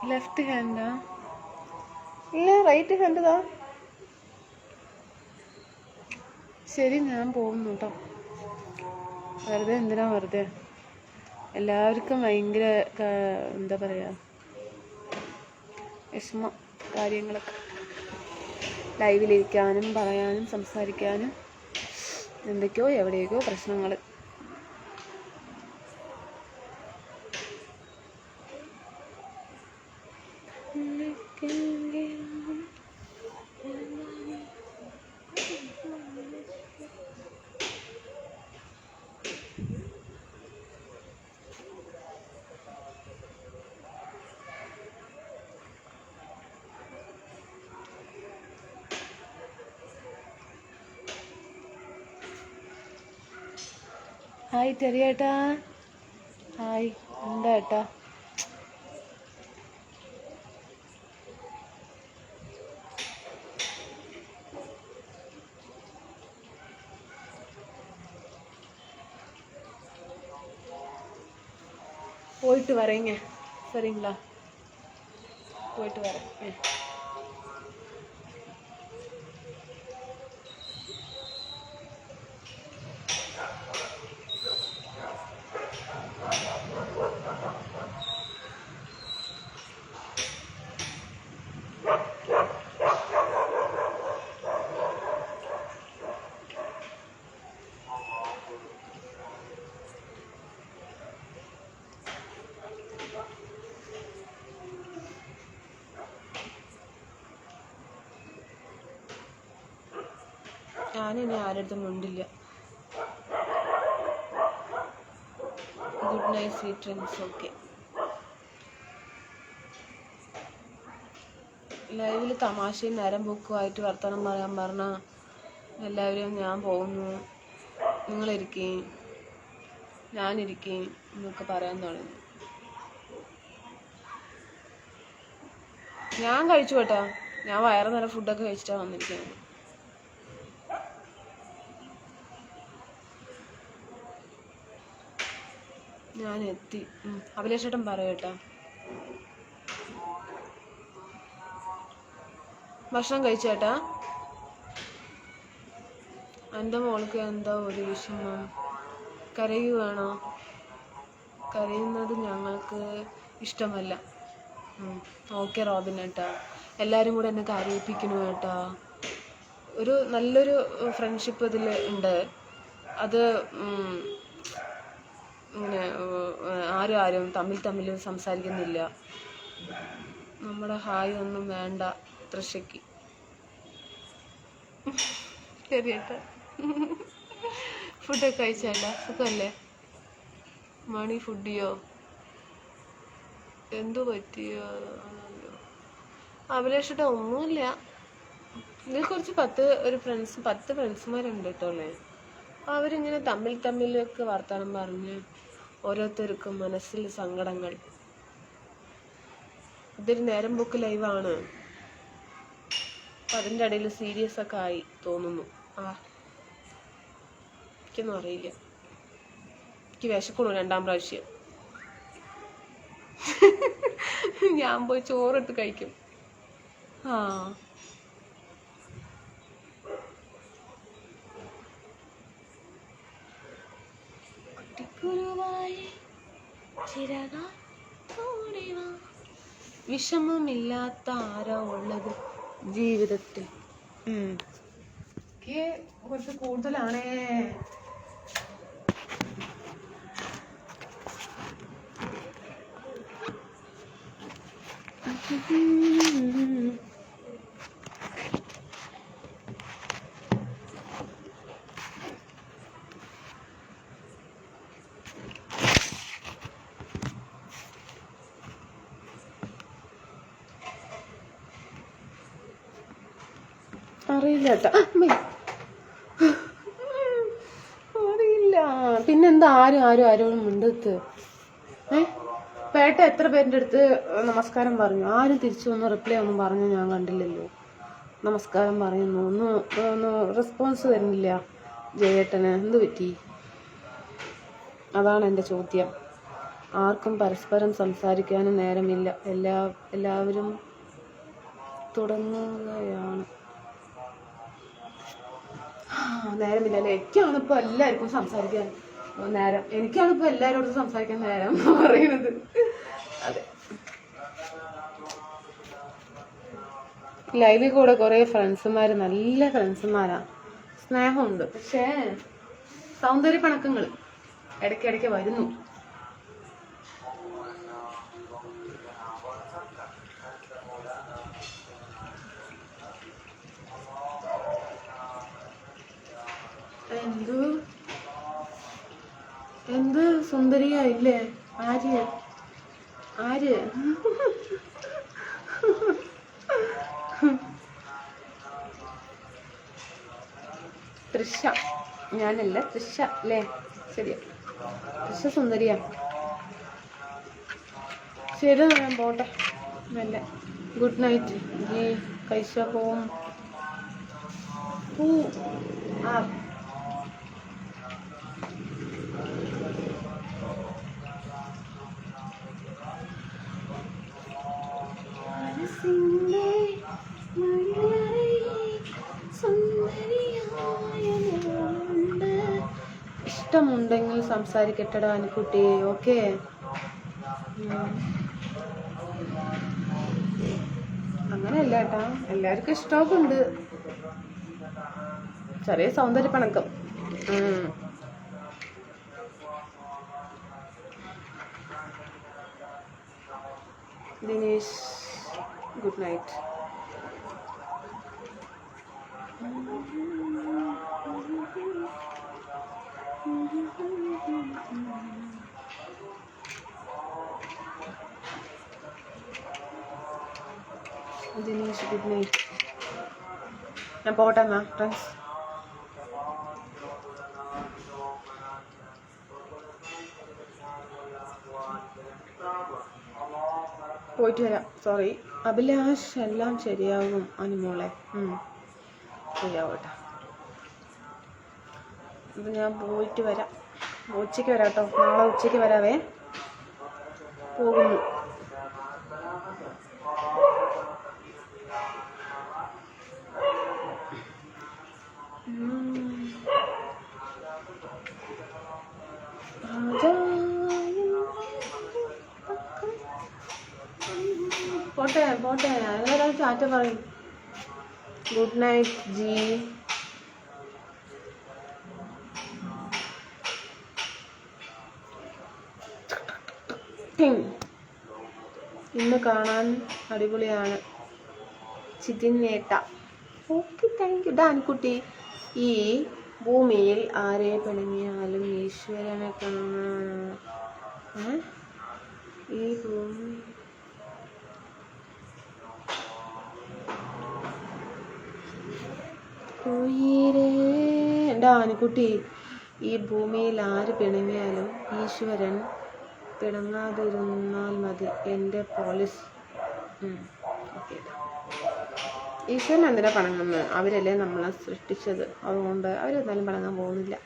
ലെഫ്റ്റ് ഹാൻഡാ? ഇല്ല, റൈറ്റ് ഹാൻഡ് താ. ശരി, ഞാൻ പോകുന്നു കേട്ടോ. വെറുതെ എന്തിനാ വെറുതെ? എല്ലാവർക്കും ഭയങ്കര എന്താ പറയുക, വിഷമം കാര്യങ്ങളൊക്കെ. ലൈവിലിരിക്കാനും പറയാനും സംസാരിക്കാനും എന്തൊക്കെയോ എവിടെയൊക്കെയോ പ്രശ്നങ്ങൾ. ഹായ് ചെറിയേട്ടാ. ഹായ്, എന്താ ഏട്ടാ? போயிட்டு வரேங்க, சரிங்களா? போயிட்டு வரேன். ഞാനിനി ആരുടെ മുണ്ടില്ല. Good night sweet dreams. Okay. ലൈവിൽ തമാശയും നേരം പോക്കുമായിട്ട് വർത്തമാനം പറയാൻ പറഞ്ഞാൽ എല്ലാവരും ഞാൻ പോകുന്നു, നിങ്ങളിരിക്കുകയും ഞാനിരിക്കുകയും എന്നൊക്കെ പറയാൻ തുടങ്ങി. ഞാൻ കഴിച്ചു കേട്ടോ, ഞാൻ വയറ് നല്ല ഫുഡൊക്കെ കഴിച്ചിട്ടാണ് വന്നിരിക്കുന്നത്. ഞാൻ എത്തി. അഭിലാഷേട്ടൻ പറയട്ടോ. ഭക്ഷണം കഴിച്ചേട്ടാ? എൻ്റെ മോൾക്ക് എന്താ ഒരു വിഷമം? കരയുവാണോ? കരയുന്നത് ഞങ്ങൾക്ക് ഇഷ്ടമല്ല. ഓക്കെ റോബിൻ ഏട്ടാ, എല്ലാവരും കൂടെ എന്നെ കരയിപ്പിക്കണു കേട്ടാ. ഒരു നല്ലൊരു ഫ്രണ്ട്ഷിപ്പ് ഇതിൽ ഉണ്ട്. അത് ഇങ്ങനെ ആരും തമ്മിൽ സംസാരിക്കുന്നില്ല. നമ്മുടെ ഹായ് ഒന്നും വേണ്ട തൃശയ്ക്ക്. ശരി ഏട്ടാ. ഫുഡൊക്കെ കഴിച്ചേട്ടാ? സുഖമല്ലേ? മണി ഫുഡിയോ? എന്തു പറ്റിയോ? അഭിലാഷേട്ടാ ഒന്നുമില്ല. ഇതിൽ കുറച്ച് 10 ഫ്രണ്ട്സുമാരുണ്ട് കേട്ടോല്ലേ. അവരിങ്ങനെ തമ്മിലൊക്കെ വർത്താനം പറഞ്ഞ് ഓരോരുത്തർക്കും മനസ്സിൽ സങ്കടങ്ങൾ. ഇതൊരു നേരം പോക്ക് ലൈവാണ്. അപ്പം അതിൻ്റെ ഇടയിൽ സീരിയസ് ഒക്കെ ആയി തോന്നുന്നു. എനിക്കൊന്നും അറിയില്ല. എനിക്ക് വിശക്കണു 2ാം പ്രാവശ്യം. ഞാൻ പോയി ചോറെടുത്ത് കഴിക്കും. വിഷമമില്ലാത്ത ആരാ ഉള്ളത് ജീവിതത്തിൽ? കുറച്ച് കൂടുതലാണേ. അറിയില്ല കേട്ടോ, അറിയില്ല. പിന്നെന്താ ആരും മിണ്ടത്ത്? പേട്ട എത്ര പേരുടെ അടുത്ത് നമസ്കാരം പറഞ്ഞു, ആരും തിരിച്ചു ഒന്ന് റിപ്ലൈ ഒന്നും പറഞ്ഞു ഞാൻ കണ്ടില്ലല്ലോ. നമസ്കാരം പറയുന്നു, ഒന്ന് റെസ്പോൺസ് തരുന്നില്ല ജയേട്ടന്. എന്ത് പറ്റി? അതാണ് എൻ്റെ ചോദ്യം. ആർക്കും പരസ്പരം സംസാരിക്കാനും നേരമില്ല. എല്ലാവരും തുടങ്ങുകയാണ്. നേരമില്ലല്ലേ? എനിക്കാണിപ്പോൾ എല്ലാവർക്കും സംസാരിക്കാൻ നേരം. എനിക്കാണിപ്പോൾ എല്ലാവരോടും സംസാരിക്കാൻ നേരം എന്ന് പറയുന്നത്. അതെ, ലൈവിൽ കൂടെ കുറേ ഫ്രണ്ട്സുമാർ, നല്ല ഫ്രണ്ട്സുമാരാ, സ്നേഹമുണ്ട്. പക്ഷേ സൗന്ദര്യ പണക്കങ്ങൾ ഇടയ്ക്കിടയ്ക്ക് വരുന്നു. എന്ത് സുന്ദരിയായില്ലേ? ആര്? തൃഷ. ഞാനല്ല, തൃഷ അല്ലേ? ശരിയാ, തൃഷ സുന്ദരിയാ. ശരി, ഞാൻ പോട്ടെ. നല്ല ഗുഡ് നൈറ്റ്. ജി കൈസ പോവും. ഇഷ്ടമുണ്ടെങ്കിൽ സംസാരിക്കട്ടെടാ അനുക്കുട്ടി. ഓക്കെ, അങ്ങനെയല്ല ഏട്ടാ, എല്ലാവർക്കും ഇഷ്ടമൊക്കെ ഉണ്ട്. ചെറിയ സൗന്ദര്യ പണക്കം. Dinesh good night. Dinesh good night. ഞാൻ പോട്ടെ എന്നാ ഫ്രണ്ട്സ്. പോയിട്ട് വരാം. സോറി അഭിലാഷ്, എല്ലാം ശരിയാകും അനുമോളെ. ശരിയാവട്ടെ. അപ്പം ഞാൻ പോയിട്ട് വരാം. ഉച്ചയ്ക്ക് വരാം കേട്ടോ. നാളെ ഉച്ചയ്ക്ക് വരാവേ. പോകുന്നു. പോട്ടെ പോട്ടെ, എല്ലാവരും ചാറ്റ പറയും. Good night G. ഇന്ന് കാണാൻ അടിപൊളിയാണ് ചിതിൻ നേട്ട. Okay, thank you. ഡാൻകുട്ടി, ഈ ഭൂമിയിൽ ആരെ പിണങ്ങിയാലും ഈശ്വരനെ കാണാൻ. ഈ ഭൂമി ഡാനിക്കുട്ടി, ഈ ഭൂമിയിൽ ആര് പിണങ്ങിയാലും ഈശ്വരൻ പിണങ്ങാതിരുന്നാൽ മതി. എൻ്റെ പോലീസ്. ഓക്കെ, ഈശ്വരൻ എന്തിനാ പിണങ്ങുന്നത്? അവരല്ലേ നമ്മളെ സൃഷ്ടിച്ചത്. അതുകൊണ്ട് അവരെന്തായാലും പിണങ്ങാൻ പോകുന്നില്ല.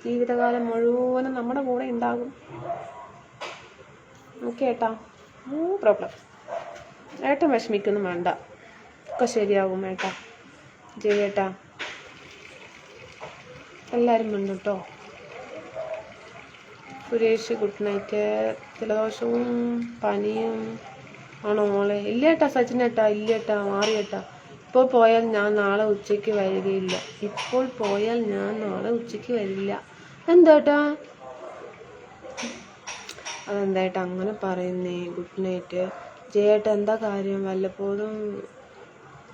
ജീവിതകാലം മുഴുവനും നമ്മുടെ കൂടെ ഉണ്ടാകും. ഓക്കെ ഏട്ടാ, നോ പ്രോബ്ലം. ഏട്ടൻ വിഷമിക്കൊന്നും വേണ്ട, ഒക്കെ ശരിയാകും ഏട്ടാ. ജയേട്ടാ, എല്ലാവരും ഉണ്ട് കേട്ടോ. Suresh good night. ജലദോഷവും പനിയും ആണോ മോളെ? ഇല്ല ഏട്ടാ സച്ചിനേട്ടാ, ഇല്ല ഏട്ടാ, മാറിയേട്ടാ. ഇപ്പോൾ പോയാൽ ഞാൻ നാളെ ഉച്ചയ്ക്ക് വരികയില്ല. ഇപ്പോൾ പോയാൽ ഞാൻ നാളെ ഉച്ചയ്ക്ക് വരില്ല. എന്താട്ടാ? അതെന്തായിട്ടാ അങ്ങനെ പറയുന്നേ? ഗുഡ് നൈറ്റ് ജയേട്ടാ. എന്താ കാര്യം? വല്ലപ്പോഴും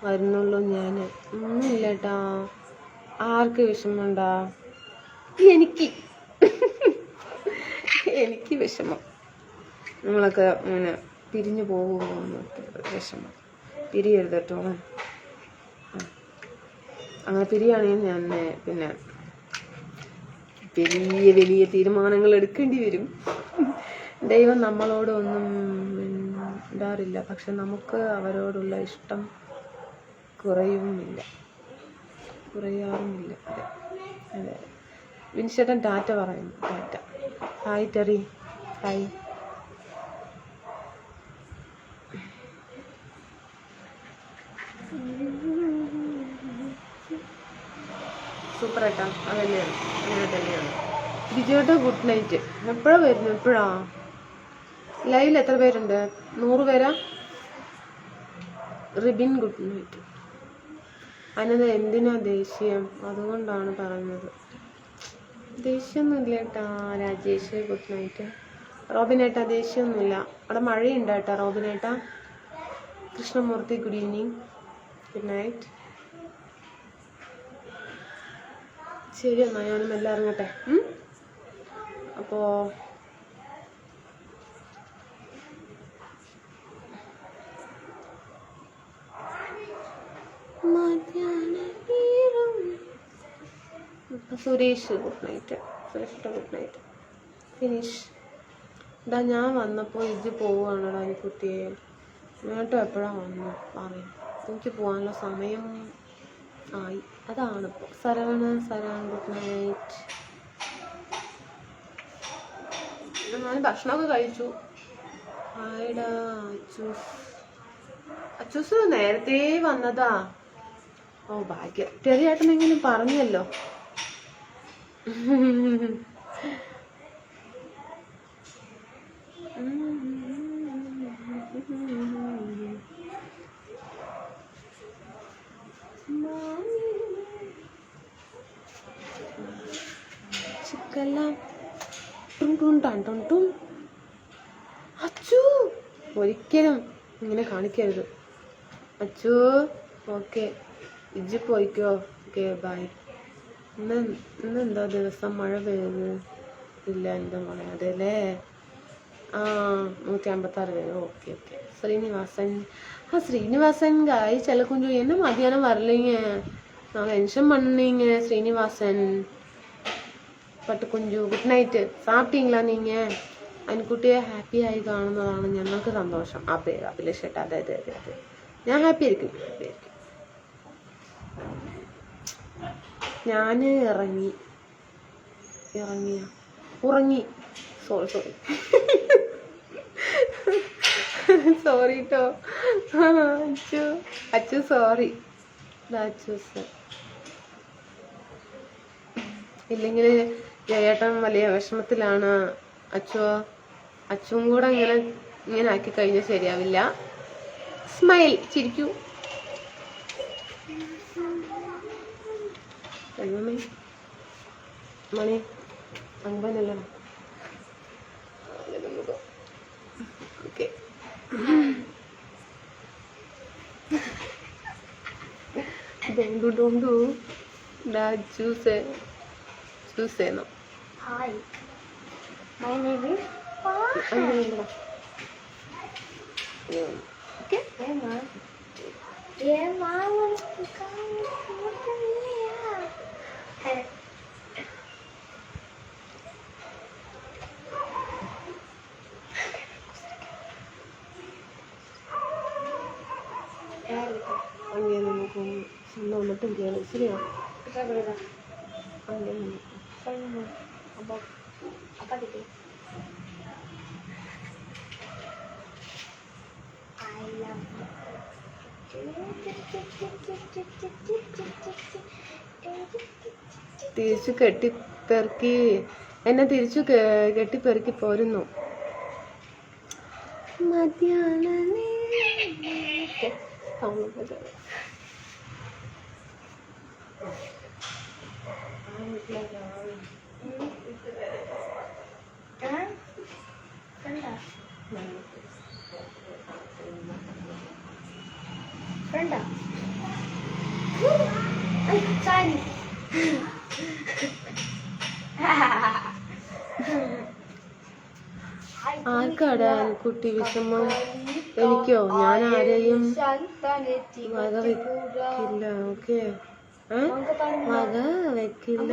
വരുന്നുള്ളൂ ഞാൻ. ഒന്നുമില്ല ഏട്ടാ. ആർക്ക് വിഷമമുണ്ടാ? എനിക്ക് വിഷമം. നമ്മളൊക്കെ ഇങ്ങനെ പിരിഞ്ഞു പോകുമ്പോൾ വിഷമം. പിരിയരുത് കേട്ടോ. അങ്ങനെ പിരിയാണെങ്കിൽ ഞാൻ പിന്നെ വലിയ വലിയ തീരുമാനങ്ങൾ എടുക്കേണ്ടി വരും. ദൈവം നമ്മളോട് ഒന്നും ഉണ്ടാറില്ല, പക്ഷെ നമുക്ക് അവരോടുള്ള ഇഷ്ടം കുറയാറുമില്ല. അതെ അതെ. വിൻഷേട്ടൻ ടാറ്റ പറയുന്നു. Tata. Hi Terry. Hi. Super ഏട്ടാ. അതന്നെയാണ്, അങ്ങനെ തന്നെയാണ്. ബിജുവേട്ടാ ഗുഡ് നൈറ്റ്. എപ്പോഴാണ് വരുന്നത്? എപ്പോഴാ ലൈവിൽ? എത്ര പേരുണ്ട്? 100 പേരാ? Ribin good night. അനത് എന്തിനാ ദേഷ്യം? അതുകൊണ്ടാണ് പറഞ്ഞത്. ദേഷ്യമൊന്നുമില്ല ഏട്ടാ. Rajesh good night. റോബിനേട്ടാ ദേഷ്യമൊന്നുമില്ല. അവിടെ മഴയുണ്ട് ഏട്ടാ റോബിനേട്ടാ. Krishnamoorthy good evening. Good night. ശരി എന്നാ, ഞാനും എല്ലാം ഇറങ്ങട്ടെ. അപ്പോൾ Suresh good night. Suresh good night. Finish. ഇതാ ഞാൻ വന്നപ്പോൾ ഇത് പോവുകയാണടാ ഈ കുട്ടിയെ. നേട്ടോ എപ്പോഴാണ് വന്നു പറയും. എനിക്ക് പോകാനുള്ള സമയം ആയി. അതാണിപ്പോൾ. സരവണ ഗുഡ് നൈറ്റ്. ഞാൻ ഭക്ഷണമൊക്കെ കഴിച്ചു. ആയിടാ അച്ചൂസ് നേരത്തെ വന്നതാ. ഓ ഭാഗ്യം. ചെറിയേട്ടനെങ്കിലും പറഞ്ഞല്ലോ. ചിക്കെല്ലാം ടും. അച്ചു ഒരിക്കലും ഇങ്ങനെ കാണിക്കരുത്. അച്ചു ഓക്കെ, ഇജ്ജ് പോയിക്കോ. Okay bye. ഇന്നെന്താ ദിവസം മഴ പെയ്യുന്നത്? ഇല്ല എന്താ മോളെ, അതെല്ലേ. 156 പേര്. ஓகே ஸ்ரீனிவாசன் காய் செல்ல கொஞ்சம் என்ன மத்தியானம் வரலைங்க, நான் மென்ஷன் பண்ணீங்க ஸ்ரீனிவாசன். പട്ട് കുഞ്ചു ഗുഡ് നൈറ്റ്. സാപ്പിട്ടീங்களா நீங்கள்? അതിനെക്കുട്ടിയെ ഹാപ്പി ആയി കാണുന്നതാണ് ഞങ്ങൾക്ക് സന്തോഷം. അതെ അഭിലാഷ് ചേട്ടാ, അതെ അതെ അതെ അതെ, ഞാൻ ഹാപ്പി ആയിരിക്കും. ഞാൻ ഉറങ്ങി. സോറി സോറി കേട്ടോ അച്ചു സോറി. ഇല്ലെങ്കിൽ ജയേട്ടൻ വലിയ വിഷമത്തിലാണ്. അച്ചുവും കൂടെ ഇങ്ങനെ ആക്കി കഴിഞ്ഞാൽ ശരിയാവില്ല. സ്മൈൽ, ചിരിക്കൂ. മണി 9 okay. Don't Suseno. Hi, my name is Okay. അങ്ങനെ നമുക്ക് സ്വന്തം മട്ടും ചെയ്യണം. ശരിയാ? അങ്ങനെ apa gitu? I love തിരിച്ചു കെട്ടിപ്പെറുക്കി എന്നെ തിരിച്ചു കെട്ടിപ്പെറുക്കി പോരുന്നു. Frenda. Sorry. ആർക്കാടാ കുട്ടി വിഷമം? എനിക്കോ? ഞാൻ ആരെയും വക വെക്കില്ല. ഓക്കെ, വക വെക്കില്ല.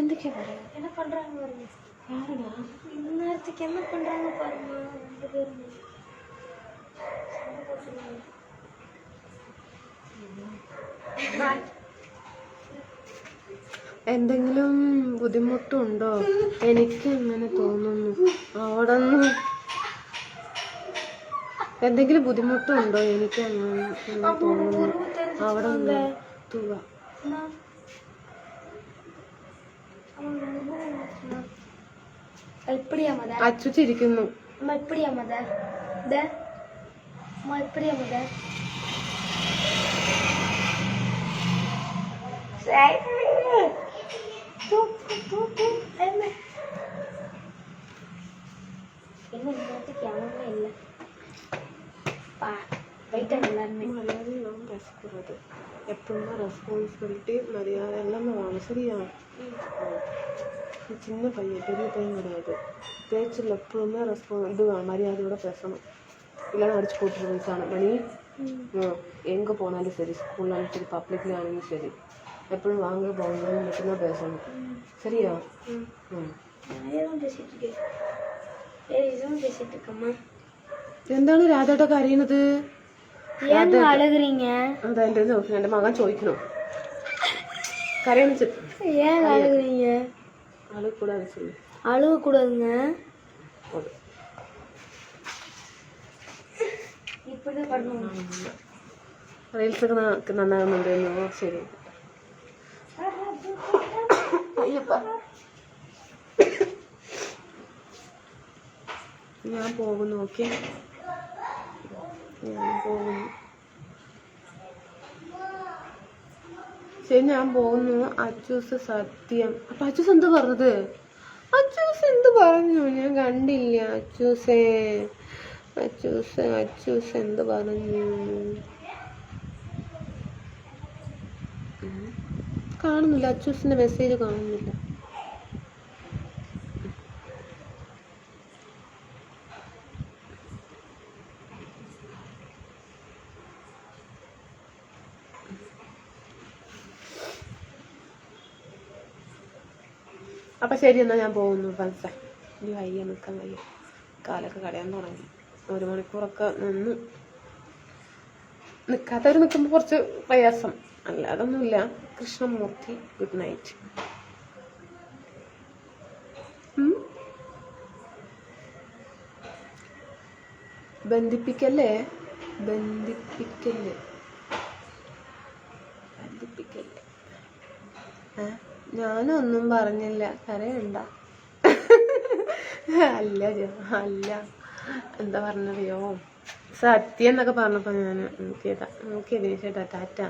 എന്തൊക്കെയാ പറയാ? என்ன பண்றாங்க பாருங்க. யாருடா இந்நேரத்துக்கு என்ன பண்றாங்க பாருங்க. 2 பேரும் എന്തെങ്കിലും ബുദ്ധിമുട്ടുണ്ടോ? എനിക്ക് അങ്ങനെ തോന്നുന്നു. അവിടെ നിന്ന് എന്തെങ്കിലും ബുദ്ധിമുട്ടുണ്ടോ? എനിക്ക് അങ്ങനെ തോന്നുന്നു. അവിടെ നിന്ന് തുക അച്ചു ചിരിക്കുന്നു. எப்பவுமே ரெஸ்பான்சிபிலிட்டி மரியாதை எல்லாமே வேணும். சரியா? சின்ன பையன் பெரிய பையன் கிடையாது. பேச்சில் எப்பவுமே இது மரியாதையோட பேசணும். இல்லைன்னா அடிச்சு போட்டுரு வயசான மணி. எங்கே போனாலும் சரி, ஸ்கூல்லாலும் சரி, பப்ளிக்லாலும் சரி, எப்பவும் வாங்க போகணும்னு மட்டும்தான் பேசணும். சரியா? എന്താണ് രാധേട്ട കരയുന്നത്? അതെന്റെ എന്റെ മകൻ ചോദിക്കണം. കരയണിച്ച് அழுகக்கூடாதுங்க. റീൽസൊക്കെ നന്നാകുന്നുണ്ടെന്നോ? ശരി. അയ്യപ്പ ഞാൻ പോകുന്നു. ഓക്കെ, ഞാൻ പോകുന്നു. ശരി, ഞാൻ പോകുന്നു. അച്ചൂസ് സത്യം. അപ്പൊ അച്ചൂസ് എന്ത് പറഞ്ഞത്? അച്ചൂസ് എന്ത് പറഞ്ഞു? ഞാൻ കണ്ടില്ല. അച്ചൂസ് എന്ത് പറഞ്ഞു? കാണുന്നില്ല. അച്ചൂസിന്റെ മെസ്സേജ് കാണുന്നില്ല. അപ്പം ശരി, എന്നാൽ ഞാൻ പോകുന്നു ഫ്രണ്ട്സേ. ഇനി വയ്യ, നിൽക്കാൻ വയ്യ. കാലൊക്കെ കടയാൻ തുടങ്ങി. 1 മണിക്കൂറൊക്കെ നിൽക്കാത്തവർ നിൽക്കുമ്പോൾ കുറച്ച് പ്രയാസം, അല്ലാതൊന്നുമില്ല. Krishnamoorthy, good night. ബന്ധിപ്പിക്കല്ലേ. ഞാനൊന്നും പറഞ്ഞില്ല. കരയണ്ട. അല്ല, എന്താ പറഞ്ഞറിയോ? സത്യം എന്നൊക്കെ പറഞ്ഞപ്പോ ഞാൻ നോക്കിയതിന് ചേട്ടാ. ടാറ്റ.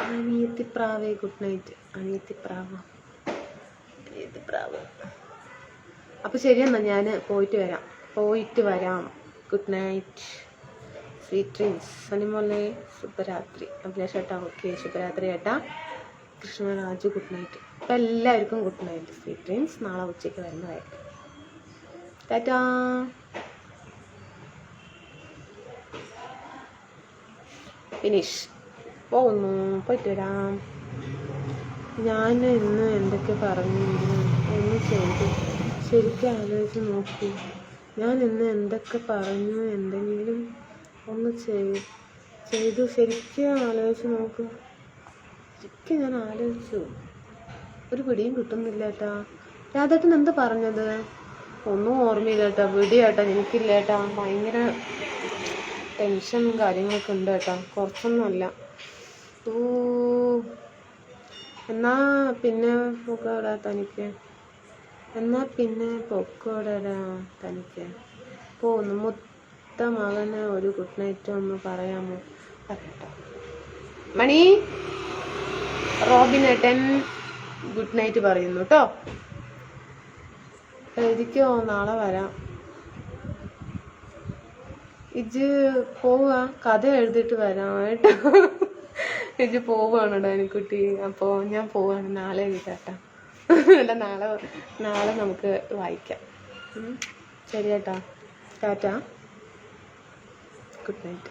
അനിയത്തിപ്രാവേ, ഗുഡ് നൈറ്റ്. അനിയത്തിപ്രാവ്. അപ്പൊ ശരിയെന്നാ, ഞാൻ പോയിട്ട് വരാം. Good night, sweet dreams. സനിമോളെ ശുഭരാത്രി. അഭിലാഷ് ഏട്ടാ ഓക്കെ, ശുഭരാത്രി ഏട്ടാ. Krishnaraju good night. അപ്പം എല്ലാവർക്കും ഗുഡ് നൈറ്റ്, സ്വീറ്റ് ഡ്രീംസ്. നാളെ ഉച്ചയ്ക്ക് വരുന്നതായിരിക്കും. ടാറ്റാ. ഫിനിഷ്. പോയിട്ട് വരാം. ഞാൻ ഇന്ന് എന്തൊക്കെ പറഞ്ഞു ഒന്ന് ചെയ്തു. ശരിക്കും ആലോചിച്ച് നോക്കൂ. ഞാൻ ഇന്ന് എന്തൊക്കെ പറഞ്ഞു, എന്തെങ്കിലും ഒന്ന് ചെയ്തു. ശരിക്കും ആലോചിച്ച് നോക്കൂ. ശരിക്കും ഞാൻ ആലോചിച്ചു. ഒരു പിടിയും കിട്ടുന്നില്ല ഏട്ടാ. രാധേട്ടൻ എന്ത് പറഞ്ഞത്? ഒന്നും ഓർമ്മയില്ല ഏട്ടാ. പിടിയേട്ടാ എനിക്കില്ല ഏട്ടാ. ഭയങ്കര ടെൻഷനും കാര്യങ്ങളൊക്കെ ഉണ്ട് ഏട്ടാ. കുറച്ചൊന്നുമല്ല. എന്നാ പിന്നെ പൊക്കോടാ തനിക്ക്. പോകുന്നു. മുത്ത മകന് ഒരു ഗുഡ് നൈറ്റ് ഒന്ന് പറയാമോ? മണി, റോബിനേട്ടൻ ഗുഡ് നൈറ്റ് പറയുന്നു കേട്ടോ. എഴുതിക്കോ, നാളെ വരാം. ഇജ് പോവാ? കഥ എഴുതിയിട്ട് വരാം കേട്ടോ. ഇജ് പോവാണ് ഡാനിക്കുട്ടി. അപ്പോൾ ഞാൻ പോവാണ്. നാളെ എഴുതാട്ടാ. അല്ല, നാളെ നമുക്ക് വായിക്കാം. ശരി ഏട്ടാ. Tata, good night.